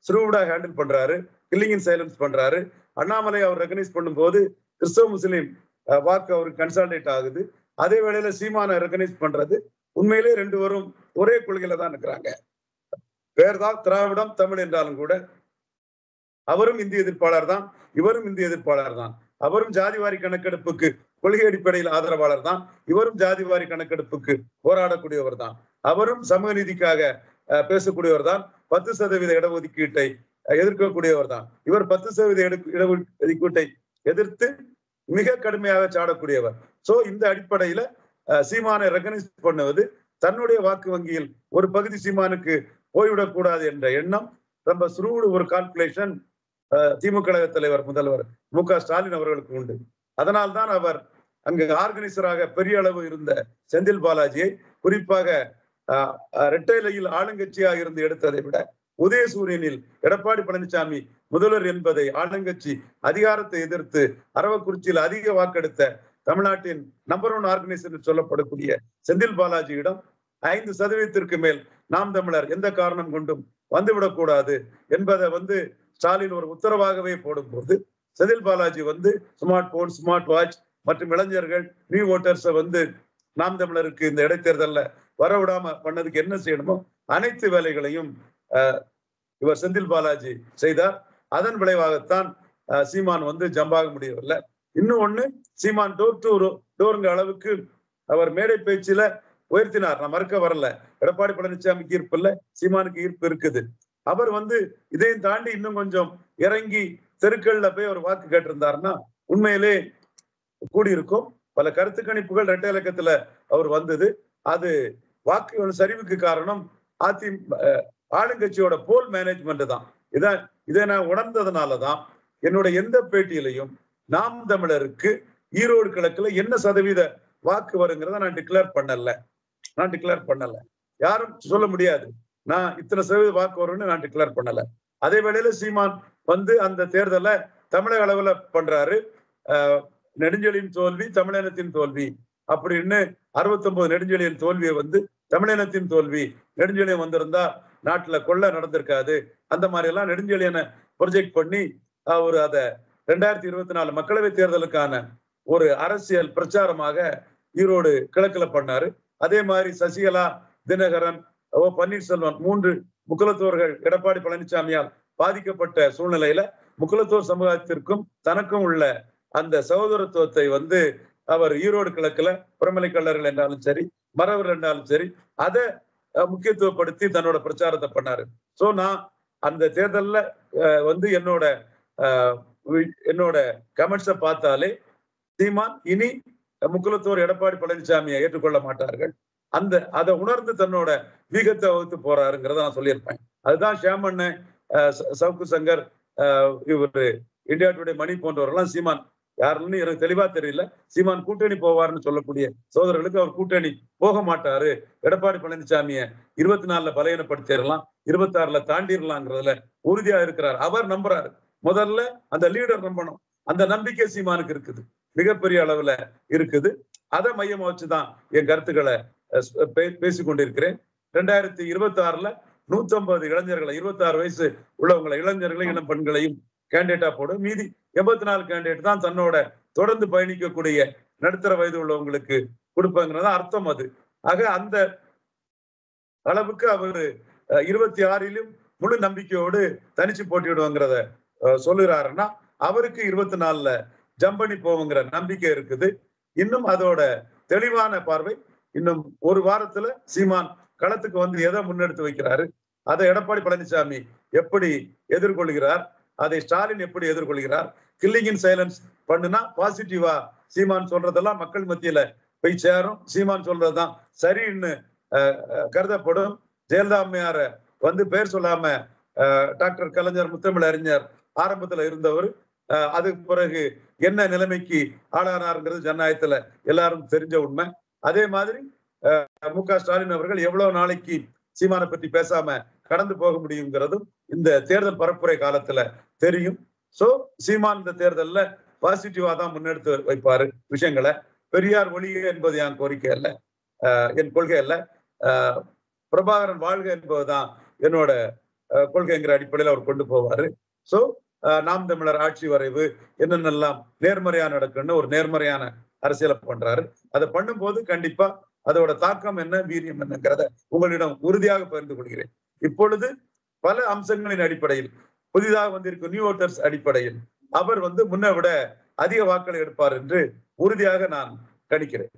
S2: ஸ்ரூடா ஹேண்டில் பண்றாரு, கில்லிங் இன் சைலன்ஸ் பண்றாரு. அண்ணாமலை அவர் ரெகனைஸ் பண்ணும்போது கிறிஸ்தவ முஸ்லீம் வாக்கு அவருக்கு கன்சால்டேட் ஆகுது. அதே வேளையில சீமான ரெகனைஸ் பண்றது. உண்மையிலே 2 பேரும் ஒரே கொள்கையில தான் இருக்கிறாங்க. பேர்தான் திராவிடம் தமிழ் என்றாலும் கூட அவரும் இந்திய எதிர்ப்பாளர் தான், இவரும் இந்திய எதிர்ப்பாளர் தான். அவரும் ஜாதிவாரி கணக்கெடுப்புக்கு கொள்கை அடிப்படையில் ஆதரவாளர் தான், இவரும் ஜாதிவாரி கணக்கெடுப்புக்கு போராடக்கூடியவர் தான். அவரும் சமூக நீதிக்காக பேசக்கூடியவர் தான், 10% இடஒதுக்கீட்டை எதிர்க்கக்கூடியவர் தான். இவர் 10% இடஒதுக்கீட்டை எதிர்த்து மிக கடுமையாக சாடக்கூடியவர். சோ இந்த அடிப்படையில சீமானை ரெகனைஸ் பண்ணுவது, தன்னுடைய வாக்கு வங்கியில் ஒரு பகுதி சீமானுக்கு போய்விடக்கூடாது என்ற எண்ணம், ரொம்ப சுருடு ஒரு கால்குலேஷன் திமுக தலைவர் முதல்வர் மு.க. ஸ்டாலின் அவர்களுக்கு உண்டு. அதனால்தான் அவர் அங்கு ஆர்கனைசராக பெரிய அளவு இருந்த செந்தில் பாலாஜியை, குறிப்பாக இரட்டைலையில் ஆளுங்கட்சியாக இருந்து எடுத்ததை விட உதயசூரியனில் எடப்பாடி பழனிசாமி முதல்வர் என்பதை ஆளுங்கட்சி அதிகாரத்தை எதிர்த்து அரவக்குறிச்சியில் அதிக வாக்கெடுத்த தமிழ்நாட்டின் நம்பர் 1 ஆர்கனைசர் சொல்லப்படக்கூடிய செந்தில் பாலாஜியிடம் 5% மேல் நாம் தமிழர் எந்த காரணம் கொண்டும் வந்துவிடக்கூடாது என்பதை வந்து ஸ்டாலின் ஒரு உத்தரவாகவே போடும் போது, செந்தில் பாலாஜி வந்து ஸ்மார்ட் போன், ஸ்மார்ட் வாட்ச் மற்றும் இளைஞர்கள், நியூ ஓட்டர்ஸை வந்து நாம் தமிழருக்கு இந்த இடைத்தேர்தல்ல வரவிடாம பண்ணதுக்கு என்ன செய்யணுமோ அனைத்து வேலைகளையும் இவர் செந்தில் பாலாஜி செய்தார். அதன் விளைவாகத்தான் சீமான் வந்து ஜம்பாக முடியவில்லை. இன்னும் ஒண்ணு, சீமான் டோர் டு டோருங்க அளவுக்கு அவர் மேடை பேச்சில உயர்த்தினார். நான் மறுக்க வரல, எடப்பாடி பழனிசாமிக்கு ஈர்ப்பு இல்ல, சீமானுக்கு ஈர்ப்பு இருக்குது. அவர் வந்து இதையும் தாண்டி இன்னும் கொஞ்சம் இறங்கி தெருக்கள்ல போய் அவர் வாக்கு கேட்டிருந்தாருன்னா உண்மையிலே கூடியிருக்கும். பல கருத்து கணிப்புகள் இரட்டை இலக்கத்துல அவர் வந்தது. அது வாக்கு சரிவுக்கு காரணம் ஆளுங்கட்சியோட போல் மேனேஜ்மெண்ட் தான். இதை நான் உணர்ந்ததுனாலதான் என்னோட எந்த பேட்டியிலையும் நாம் தமிழருக்கு ஈரோடு கிழக்குல என்ன சதவீத வாக்கு வருங்கிறத நான் டிக்ளேர் பண்ணல. யாரும் சொல்ல முடியாது நான் இத்தனை சதவீத வாக்கு வரும்னு நான் டிக்ளேர் பண்ணல. அதே வேளையில சீமான் வந்து அந்த தேர்தலை தமிழக அளவுல பண்றாரு. நெடுஞ்செழியின் தோல்வி தமிழினத்தின் தோல்வி அப்படின்னு 69 நெடுஞ்செழியின் தோல்வியை வந்து தமிழினத்தின் தோல்வி, நெடுஞ்செழியன் வந்திருந்தா நாட்டுல கொள்ளை நடந்திருக்காது, அந்த மாதிரி எல்லாம் நெடுஞ்செழியனை ப்ரொஜெக்ட் பண்ணி அவர் அதை 2024 மக்களவை தேர்தலுக்கான ஒரு அரசியல் பிரச்சாரமாக ஈரோடு கிழக்குல பண்ணாரு. அதே மாதிரி சசிகலா, தினகரன், பன்னீர்செல்வம் 3 முக்குலத்தோர்கள் எடப்பாடி பழனிசாமியால் பாதிக்கப்பட்ட சூழ்நிலையில முக்குலத்தோர் சமூகத்திற்கும் தனக்கும் உள்ள அந்த சகோதரத்துவத்தை வந்து அவர் ஈரோடு கிழக்குல புறமலை கல்லர்கள் என்றாலும் சரி, மறவர் என்றாலும் சரி, அதை முக்கியத்துவப்படுத்தி தன்னோட பிரச்சாரத்தை பண்ணாரு. சோ நான் அந்த தேர்தல்ல வந்து என்னோட என்னோட கமெண்ட்ஸை பார்த்தாலே சீமான் இனி முக்குலத்தோர் எடப்பாடி பழனிசாமியை ஏற்றுக்கொள்ள மாட்டார்கள். அதை உணர்ந்து தன்னோட வீகத்தை வகுத்து போறாருங்கிறத நான் சொல்லியிருப்பேன். அதுதான் ஷியாமண்ண, சவுக்கு சங்கர், இவரு இந்தியா டுடே மணி போன்றவரெல்லாம் சீமான் யாருன்னு எனக்கு தெளிவா தெரியல. சீமான் கூட்டணி போவார்னு சொல்லக்கூடிய சோதரர்களுக்கு அவர் கூட்டணி போக மாட்டாரு, எடப்பாடி பழனிசாமியை 24ல பலையனப்படுத்திடலாம், 26ல தாண்டிடலாங்கிறதுல உறுதியா இருக்கிறார். அவர் நம்புறாரு. முதல்ல அந்த லீடர் நம்பணும். அந்த நம்பிக்கை சீமானுக்கு இருக்குது, மிகப்பெரிய அளவுல இருக்குது. அதை மையமா வச்சுதான் என் கருத்துக்களை பேசிக்கொண்டிருக்கிறேன். 2026ல 150 இளைஞர்களை, 26 வயசு உள்ளவங்களை, இளைஞர்களையும் இளம் பெண்களையும் கேண்டிடேட்டா போடும். மீதி 84 கேண்டிடேட் தான் தன்னோட தொடர்ந்து பயணிக்கக்கூடிய நடுத்தர வயது உள்ளவங்களுக்கு கொடுப்பாங்கிறதா அர்த்தம் அது. ஆக அந்த அளவுக்கு அவரு 26லும் முழு நம்பிக்கையோடு தனிச்சு போட்டியிடுவாங்கிறத சொல்லுறாருன்னா, அவருக்கு 24ல ஜம்பனி போவுங்கிற நம்பிக்கை இருக்குது. இன்னும் அதோட தெளிவான பார்வை இன்னும் ஒரு வாரத்துல சீமான் களத்துக்கு வந்து எதை முன்னெடுத்து வைக்கிறாரு, அதை எடப்பாடி பழனிசாமி எப்படி எதிர்கொள்கிறார், அதை ஸ்டாலின் எப்படி எதிர்கொள்கிறார். கில்லிங் இன் சைலன்ஸ் பண்ணுனா பாசிட்டிவா சீமான் சொல்றதெல்லாம் மக்கள் மத்தியில போய் சேரும். சீமான் சொல்றதுதான் சரின்னு கருதப்படும். ஜெயலலிதா அம்மையார வந்து பேர் சொல்லாம டாக்டர் கலைஞர், முத்தமிழ் அறிஞர் ஆரம்பத்துல இருந்தவர், அதுக்கு பிறகு என்ன நிலைமைக்கு ஆளானாருங்கிறது ஜனநாயகத்துல எல்லாரும் தெரிஞ்ச உண்மை. அதே மாதிரி மு.க. ஸ்டாலின் அவர்கள் எவ்வளவு நாளைக்கு சீமானை பற்றி பேசாம கடந்து போக முடியுங்கிறதும் இந்த தேர்தல் பரப்புரை காலத்துல தெரியும். சோ சீமான் இந்த தேர்தல்ல பாசிட்டிவா தான் முன்னெடுத்து வைப்பாரு விஷயங்களை. பெரியார் ஒழிக என்பது என் கோரிக்கை அல்ல, என் கொள்கை அல்ல. பிரபாகரன் வாழ்க என்பதுதான் என்னோட கொள்கைங்கிற அடிப்படையில் அவர் கொண்டு போவாரு. சோ நாம் தமிழர் ஆட்சி வரைவு என்னென்னலாம் நேர்மறையா நடக்குன்னு ஒரு நேர்மறையான அரசியலை பண்றாரு. அதை பண்ணும்போது கண்டிப்பா அதோட தாக்கம் என்ன, வீரியம் என்னங்கிறத உங்களிடம் உறுதியாக பகிர்ந்து கொள்கிறேன். இப்பொழுது பல அம்சங்களின் அடிப்படையில், புதிதாக வந்திருக்கும் நியூ ஓட்டர்ஸ் அடிப்படையில் அவர் வந்து முன்ன விட அதிக வாக்களை எடுப்பார் என்று உறுதியாக நான் கணிக்கிறேன்.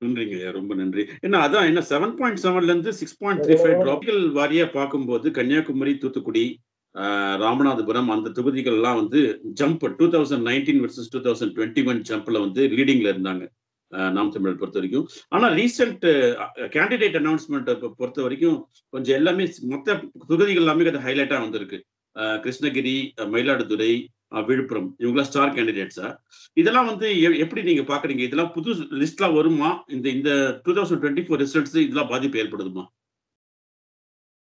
S1: நன்றிங்க, ரொம்ப நன்றி. ஏன்னா அதான் என்ன 7.7ல இருந்து 6.35 டிராபிக்கல் வாரியா பார்க்கும்போது கன்னியாகுமரி, தூத்துக்குடி, ராமநாதபுரம் அந்த தொகுதிகள் எல்லாம் வந்து ஜம்ப் 2019 வெர்சஸ் 2021 ஜம்ப்ல வந்து லீடிங்ல இருந்தாங்க நாம் தமிழர் பொறுத்த வரைக்கும். ஆனா ரீசெண்ட் கேண்டிடேட் அனௌன்ஸ்மெண்ட் பொறுத்த வரைக்கும் கொஞ்சம் எல்லாமே மொத்த தொகுதிகள் எல்லாமே கொஞ்சம் ஹைலைட்டா வந்திருக்கு. கிருஷ்ணகிரி, மயிலாடுதுறை, விழுப்புரம், இவங்களாம் ஸ்டார் கேண்டிடேட்ஸா. இதெல்லாம் வந்து எப்படி நீங்க பாக்குறீங்க? இதெல்லாம் புது லிஸ்ட்லாம் வருமா? இந்த 2024 ரிசல்ட்ஸ் இதெல்லாம் பாதிப்பு ஏற்படுதுமா?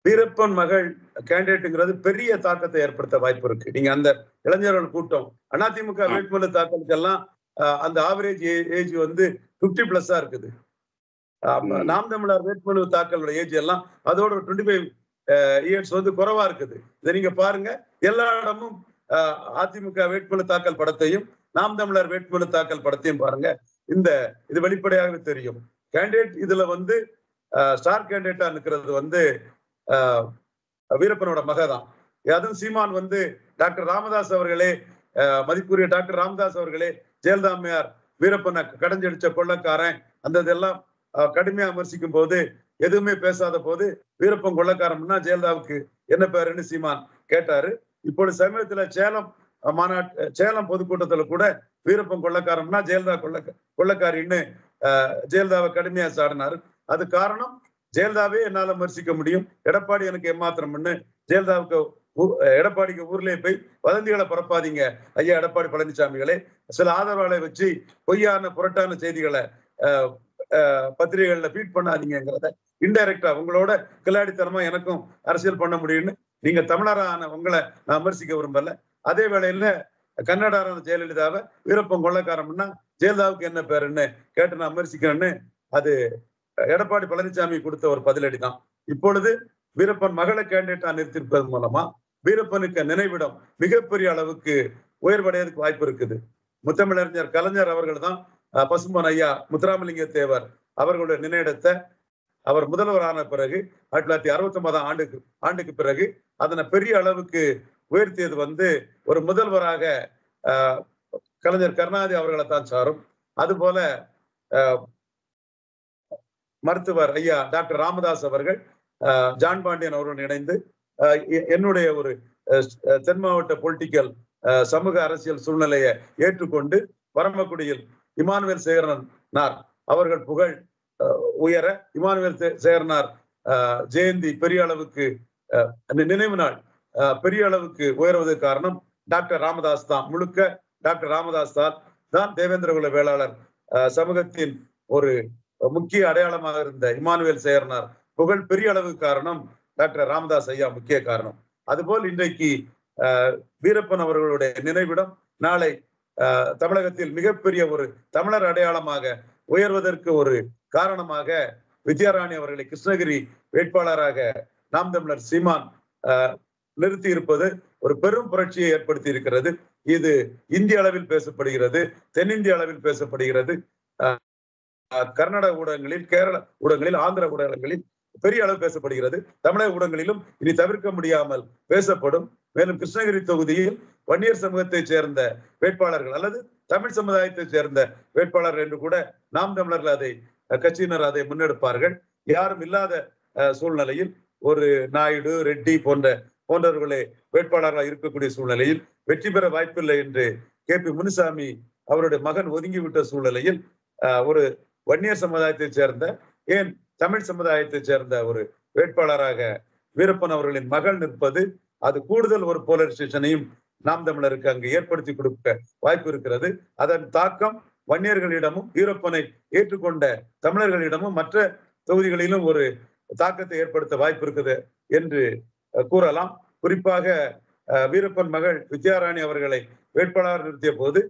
S2: வீரப்பன் மகள் கேண்டிடேட்டுங்கிறது பெரிய தாக்கத்தை ஏற்படுத்த வாய்ப்பு இருக்கு. நீங்க அந்த இளைஞர்கள் கூட்டம் அதிமுக வேட்புமனு தாக்கலுக்கெல்லாம் அந்த ஆவரேஜ் ஏஜ் வந்து 50+ இருக்குது. நாம் தமிழர் வேட்புமனு தாக்கலோட ஏஜ் எல்லாம் அதோட 25 இயர்ஸ் வந்து குறைவா இருக்குது. இதை நீங்க பாருங்க. எல்லா இடமும் அதிமுக வேட்புமனு தாக்கல் படத்தையும் நாம் தமிழர் வேட்புமனு தாக்கல் படத்தையும் பாருங்க. இது வெளிப்படையாக தெரியும். கேண்டிடேட் இதுல வந்து ஸ்டார் கேண்டிடேட்டா இருக்கிறது வந்து வீரப்பனோட மகதான். அதுவும் சீமான் வந்து டாக்டர் ராமதாஸ் அவர்களே, மதிப்புரிய டாக்டர் ராமதாஸ் அவர்களே ஜெயலலிதா அம்மையார் வீரப்பனை கடைஞ்சடிச்ச கொள்ளக்காரன் அந்த இதெல்லாம் கடுமையா விமர்சிக்கும் போது எதுவுமே பேசாத போது வீரப்பன் கொள்ளக்காரம்னா ஜெயலலிதாவுக்கு என்ன பேருன்னு சீமான் கேட்டாரு. இப்போது சமீபத்துல சேலம் பொதுக்கூட்டத்துல கூட வீரப்பன் கொள்ளக்காரம்னா ஜெயலலிதா கொள்ளக்காரின்னு ஜெயலலிதாவை கடுமையா சாடினாரு. அது காரணம் ஜெயலலிதாவே என்னால விமர்சிக்க முடியும், எடப்பாடி எனக்கு ஏமாத்திரம்னு எடப்பாடிக்கு ஊர்லயே போய் வதந்திகளை பரப்பாதீங்க ஐயா எடப்பாடி பழனிசாமிகளே, சில ஆதரவாளை வச்சு பொய்யான புரட்டான செய்திகளை பத்திரிகைகள்ல ஃபீட் பண்ணாதீங்கிறத இன்டைரக்டா உங்களோட கிளாடித்தனமா எனக்கும் அரசியல் பண்ண முடியும்னு நீங்க தமிழரான உங்களை நான் விமர்சிக்க விரும்பல. அதே வேளையில கன்னடாரான ஜெயலலிதாவை வீரப்பன் கொள்ளக்காரம்னா ஜெயலலிதாவுக்கு என்ன பேருன்னு கேட்டு நான் விமர்சிக்கிறேன்னு அது எடப்பாடி பழனிசாமி கொடுத்த ஒரு பதிலடி தான். இப்பொழுது வீரப்பன் மகளை கேண்டிடேட்டா நிறுத்திருப்பது மூலமா வீரப்பனுக்கு நினைவிடம் மிகப்பெரிய அளவுக்கு உயர்வடையதுக்கு வாய்ப்பு இருக்குது. முத்தமிழறிஞர் கலைஞர் அவர்கள் தான் பசும்பொன் ஐயா முத்துராமலிங்க தேவர் அவர்களுடைய நினைவிடத்தை அவர் முதல்வரான பிறகு 1969 ஆண்டுக்கு பிறகு அதனை பெரிய அளவுக்கு உயர்த்தியது வந்து ஒரு முதல்வராக கலைஞர் கருணாநிதி அவர்களை தான் சாரும். அதுபோல மருத்துவர் ஐயா டாக்டர் ராமதாஸ் அவர்கள் ஜான் பாண்டியன் அவருடன் இணைந்து என்னுடைய ஒரு தென் மாவட்ட பொலிட்டிக்கல் சமூக அரசியல் சூழ்நிலையை ஏற்றுக்கொண்டு பரமக்குடியில் இமானுவேல் சேகரனார் அவர்கள் புகழ் உயர, இமானுவேல் சேகரனார் ஜெயந்தி பெரிய அளவுக்கு நினைவு நாள் பெரிய அளவுக்கு உயர்வதற்கு காரணம் டாக்டர் ராமதாஸ் தான். முழுக்க டாக்டர் ராமதாஸ் தான் தேவேந்திரகுல வேளாளர் சமூகத்தின் ஒரு முக்கிய அடையாளமாக இருந்த இமானுவேல் சேகரனார் புகழ் பெரிய அளவுக்கு காரணம் டாக்டர் ராமதாஸ் ஐயா முக்கிய காரணம். அதுபோல் இன்றைக்கு வீரப்பன் அவர்களுடைய நினைவிடம் நாளை தமிழகத்தில் மிகப்பெரிய ஒரு தமிழர் அடையாளமாக உயர்வதற்கு ஒரு காரணமாக வித்யாராணி அவர்களை கிருஷ்ணகிரி வேட்பாளராக நாம் தமிழர் சீமான் நிறுத்தி இருப்பது ஒரு பெரும் புரட்சியை ஏற்படுத்தி இருக்கிறது. இது இந்திய அளவில் பேசப்படுகிறது, தென்னிந்திய அளவில் பேசப்படுகிறது, கர்நாடக ஊடகங்களில், கேரள ஊடகங்களில், ஆந்திர ஊடகங்களில் பெரிய அளவு பேசப்படுகிறது. தமிழக ஊடகங்களிலும் இனி தவிர்க்க முடியாமல் பேசப்படும். மேலும் கிருஷ்ணகிரி தொகுதியில் வன்னியர் சமூகத்தைச் சேர்ந்த வேட்பாளர்கள் அல்லது தமிழ் சமுதாயத்தைச் சேர்ந்த வேட்பாளர் என்று கூட நாம் தமிழர்கள் அதை கட்சியினர் அதை முன்னெடுப்பார்கள். யாரும் இல்லாத சூழ்நிலையில் ஒரு நாயுடு, ரெட்டி போன்றவர்களே வேட்பாளர்களாக இருக்கக்கூடிய சூழ்நிலையில் வெற்றி பெற வாய்ப்பில்லை என்று KP முனுசாமி அவருடைய மகன் ஒதுங்கிவிட்ட சூழ்நிலையில் ஒரு வன்னியர் சமுதாயத்தைச் சேர்ந்த, ஏன் தமிழ் சமுதாயத்தைச் சேர்ந்த ஒரு வேட்பாளராக வீரப்பன் அவர்களின் மகள் நிற்பது, அது கூடுதல் ஒரு போலரைசேஷனையும் நாம் தமிழருக்கு அங்கு ஏற்படுத்தி கொடுக்க வாய்ப்பு இருக்கிறது. அதன் தாக்கம் வன்னியர்களிடமும் வீரப்பனை ஏற்றுக்கொண்ட தமிழர்களிடமும் மற்ற தொகுதிகளிலும் ஒரு தாக்கத்தை ஏற்படுத்த வாய்ப்பு இருக்குது என்று கூறலாம். குறிப்பாக வீரப்பன் மகள் வித்யாராணி அவர்களை வேட்பாளர் நிறுத்திய போது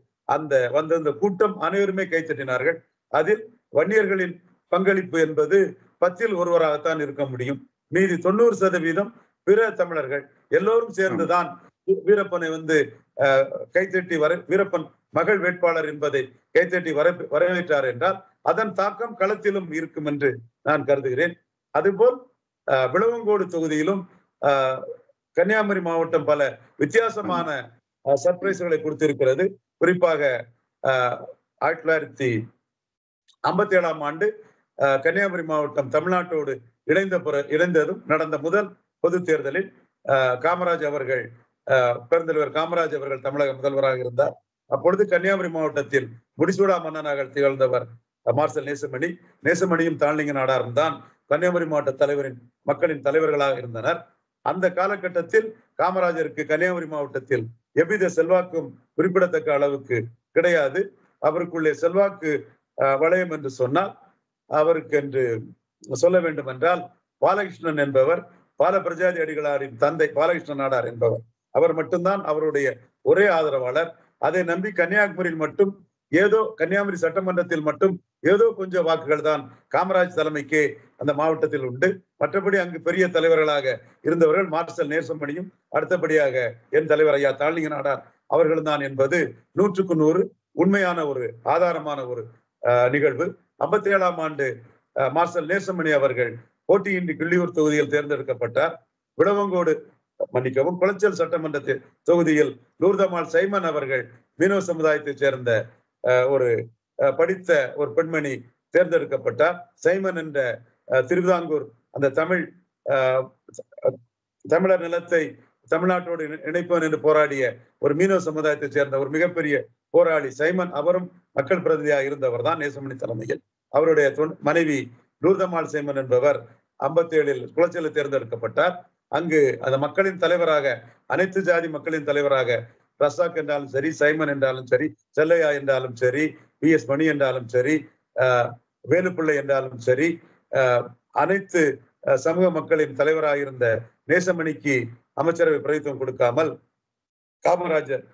S2: வந்த கூட்டம் அனைவருமே கைத்தட்டினார்கள். அதில் வன்னியர்களின் பங்களிப்பு என்பது 10-ல் ஒருவராகத்தான் இருக்க முடியும். மீதி 90% பிற தமிழர்கள் எல்லோரும் சேர்ந்துதான் வீரப்பனை கைத்தட்டி வீரப்பன் மகள் வேட்பாளர் என்பதை கைத்தட்டி வரவேற்றார் என்றால் அதன் தாக்கம் களத்திலும் இருக்கும் என்று நான் கருதுகிறேன். அதுபோல் விளவங்கோடு தொகுதியிலும் கன்னியாகுமரி மாவட்டம் பல வித்தியாசமான சர்ப்ரைஸ்களை கொடுத்திருக்கிறது. குறிப்பாக 1957ஆம் ஆண்டு கன்னியாகுமரி மாவட்டம் தமிழ்நாட்டோடு இணைந்ததும் நடந்த முதல் பொது தேர்தலில் காமராஜ் அவர்கள், பெருந்தலைவர் காமராஜ் அவர்கள் தமிழக முதல்வராக இருந்தார். அப்பொழுது கன்னியாகுமரி மாவட்டத்தில் முடிசூடா மன்னனாக திகழ்ந்தவர் மார்சல் நேசமணியும் தாழ்லிங்க நாடாரும் தான் கன்னியாகுமரி மாவட்ட மக்களின் தலைவர்களாக இருந்தனர். அந்த காலகட்டத்தில் காமராஜருக்கு கன்னியாகுமரி மாவட்டத்தில் எவ்வித செல்வாக்கும் குறிப்பிடத்தக்க அளவுக்கு கிடையாது. அவருக்குள்ளே செல்வாக்கு வளையம் என்று சொன்னால் அவருக்கு என்று சொல்ல வேண்டும் என்றால் பாலகிருஷ்ணன் என்பவர், பால பிரஜாதி அடிகளாரின் தந்தை பாலகிருஷ்ண நாடார் என்பவர், அவர் மட்டும்தான் அவருடைய ஒரே ஆதரவாளர். அதை நம்பி கன்னியாகுமரியில் மட்டும் கன்னியாகுமரி சட்டமன்றத்தில் மட்டும் ஏதோ கொஞ்சம் வாக்குகள் தான் காமராஜ் தலைமைக்கே அந்த மாவட்டத்தில் உண்டு. மற்றபடி அங்கு பெரிய தலைவர்களாக இருந்தவர்கள் மார்சல் நேசமணியும், அடுத்தபடியாக என் தலைவர் ஐயா தாழ்லிங்க நாடார் அவர்கள் தான் என்பது 100க்கு 100 உண்மையான ஒரு ஆதாரமான ஒரு நிகழ்வு. 57ஆம் ஆண்டு மார்சல் நேசமணி அவர்கள் போட்டியின்றி கிள்ளியூர் தொகுதியில் தேர்ந்தெடுக்கப்பட்டார். குளச்சல் சட்டமன்ற தொகுதியில் லூர்தமால் சைமன் அவர்கள் மீனவ சமுதாயத்தைச் சேர்ந்த ஒரு படித்த ஒரு பெண்மணி தேர்ந்தெடுக்கப்பட்டார். சைமன் என்ற திருவிதாங்கூர் அந்த தமிழர் நிலத்தை தமிழ்நாட்டோடு இணைப்பவன் என்று போராடிய ஒரு மீனவ சமுதாயத்தைச் சேர்ந்த ஒரு மிகப்பெரிய போராளி சைமன், அவரும் மக்கள் பிரதிநிதியாக இருந்தவர் தான் நேசமணி தலைமையில். அவருடைய மனைவி லூர்தமால் சைமன் என்பவர் 57இல் குளச்சலில் தேர்ந்தெடுக்கப்பட்டார். அங்கு அந்த மக்களின் தலைவராக, அனைத்து ஜாதி மக்களின் தலைவராக ரசாக் என்றாலும் சரி, சைமன் என்றாலும் சரி, செல்லையா என்றாலும் சரி, PS மணி என்றாலும் சரி, வேலுப்பிள்ளை என்றாலும் சரி, அனைத்து சமூக மக்களின் தலைவராக இருந்த நேசமணிக்கு அமைச்சரவை பிரதித்துவம் கொடுக்காமல் காமராஜர்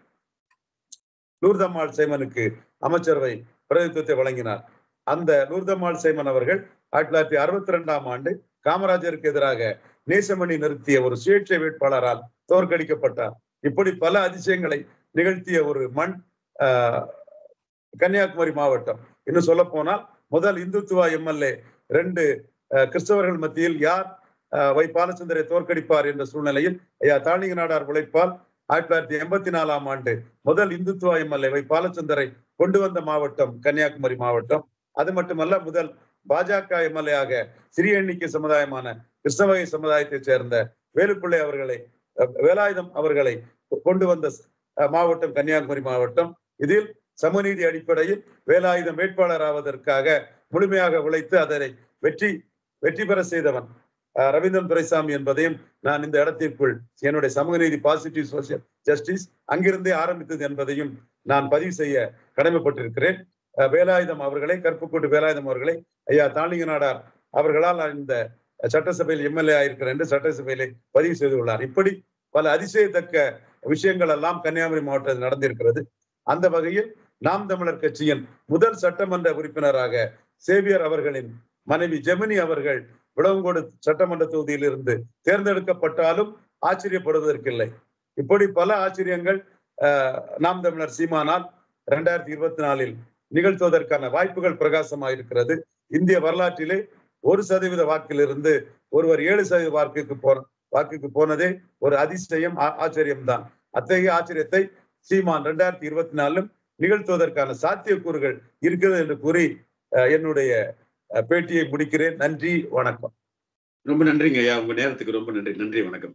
S2: லூர்தமால் சைமனுக்கு அமைச்சரவை பிரதித்துவத்தை வழங்கினார். அந்த லூர்தமால் சைமன் அவர்கள் 1962ஆம் ஆண்டு காமராஜருக்கு எதிராக நேசமணி நிறுத்திய ஒரு சுயேட்சை வேட்பாளரால் தோற்கடிக்கப்பட்டார். இப்படி பல அதிசயங்களை நிகழ்த்திய ஒரு மண் கன்னியாகுமரி மாவட்டம். இன்னும் சொல்ல போனால் முதல் இந்துத்துவா MLA 2 கிறிஸ்தவர்கள் மத்தியில் யார் வை பாலச்சந்தரை தோற்கடிப்பார் என்ற சூழ்நிலையில் ஐயா தாழ்லிங்க நாடார் உழைப்பால் 1984ஆம் ஆண்டு முதல் இந்துத்துவா MLA வை பாலச்சந்தரை கொண்டு வந்த மாவட்டம் கன்னியாகுமரி மாவட்டம். அது மட்டுமல்ல, முதல் பாஜக MLA ஆக சிறிய எண்ணிக்கை சமுதாயமான கிருஷ்ணவகை சமுதாயத்தைச் சேர்ந்த வேலுப்பிள்ளை அவர்களை, வேலாயுதம் அவர்களை கொண்டு வந்த மாவட்டம் கன்னியாகுமரி மாவட்டம். இதில் சமூகநீதி அடிப்படையில் வேலாயுதம் வேட்பாளர் ஆவதற்காக முழுமையாக உழைத்து அதனை வெற்றி பெற செய்தவன் ரவீந்திரன் துரைசாமி என்பதையும் நான் இந்த இடத்திற்குள் என்னுடைய சமூக நீதி பாசிட்டிவ் சோசியல் ஜஸ்டிஸ் அங்கிருந்தே ஆரம்பித்தது என்பதையும் நான் பதிவு செய்ய கடமைப்பட்டிருக்கிறேன். வேலாயுதம் அவர்களை, கருப்புக்கோட்டு வேலாயுதம் அவர்களை ஐயா தாளிங்க நாடார் அவர்களால் இந்த சட்டசபையில் எம்எல்ஏ ஆயிருக்கிறேன் என்று சட்டசபையிலே பதிவு செய்துள்ளார். இப்படி பல அதிசயத்தக்க விஷயங்கள் எல்லாம் கன்னியாகுமரி மாவட்டத்தில் நடந்திருக்கிறது. அந்த வகையில் நாம் தமிழர் கட்சியின் முதல் சட்டமன்ற உறுப்பினராக சேவியர் அவர்களின் மனைவி ஜெமினி அவர்கள் விளவங்கோடு சட்டமன்ற தொகுதியில் இருந்து தேர்ந்தெடுக்கப்பட்டாலும் ஆச்சரியப்படுவதற்கில்லை. இப்படி பல ஆச்சரியங்கள் நாம் தமிழர் சீமானால் 2024 நிகழ்த்துவதற்கான வாய்ப்புகள் பிரகாசமாக இருக்கிறது. இந்திய வரலாற்றிலே 1% வாக்கிலிருந்து ஒருவர் 7% வாக்குக்கு போனதே ஒரு அதிசயம், ஆச்சரியம்தான். அத்தகைய ஆச்சரியத்தை சீமான் 2024 நிகழ்த்துவதற்கான சாத்தியக்கூறுகள் இருக்கிறது என்று கூறி என்னுடைய பேட்டியை முடிக்கிறேன். நன்றி, வணக்கம்.
S1: ரொம்ப நன்றிங்க ஐயா, உங்க நேரத்துக்கு ரொம்ப நன்றி. நன்றி, வணக்கம்.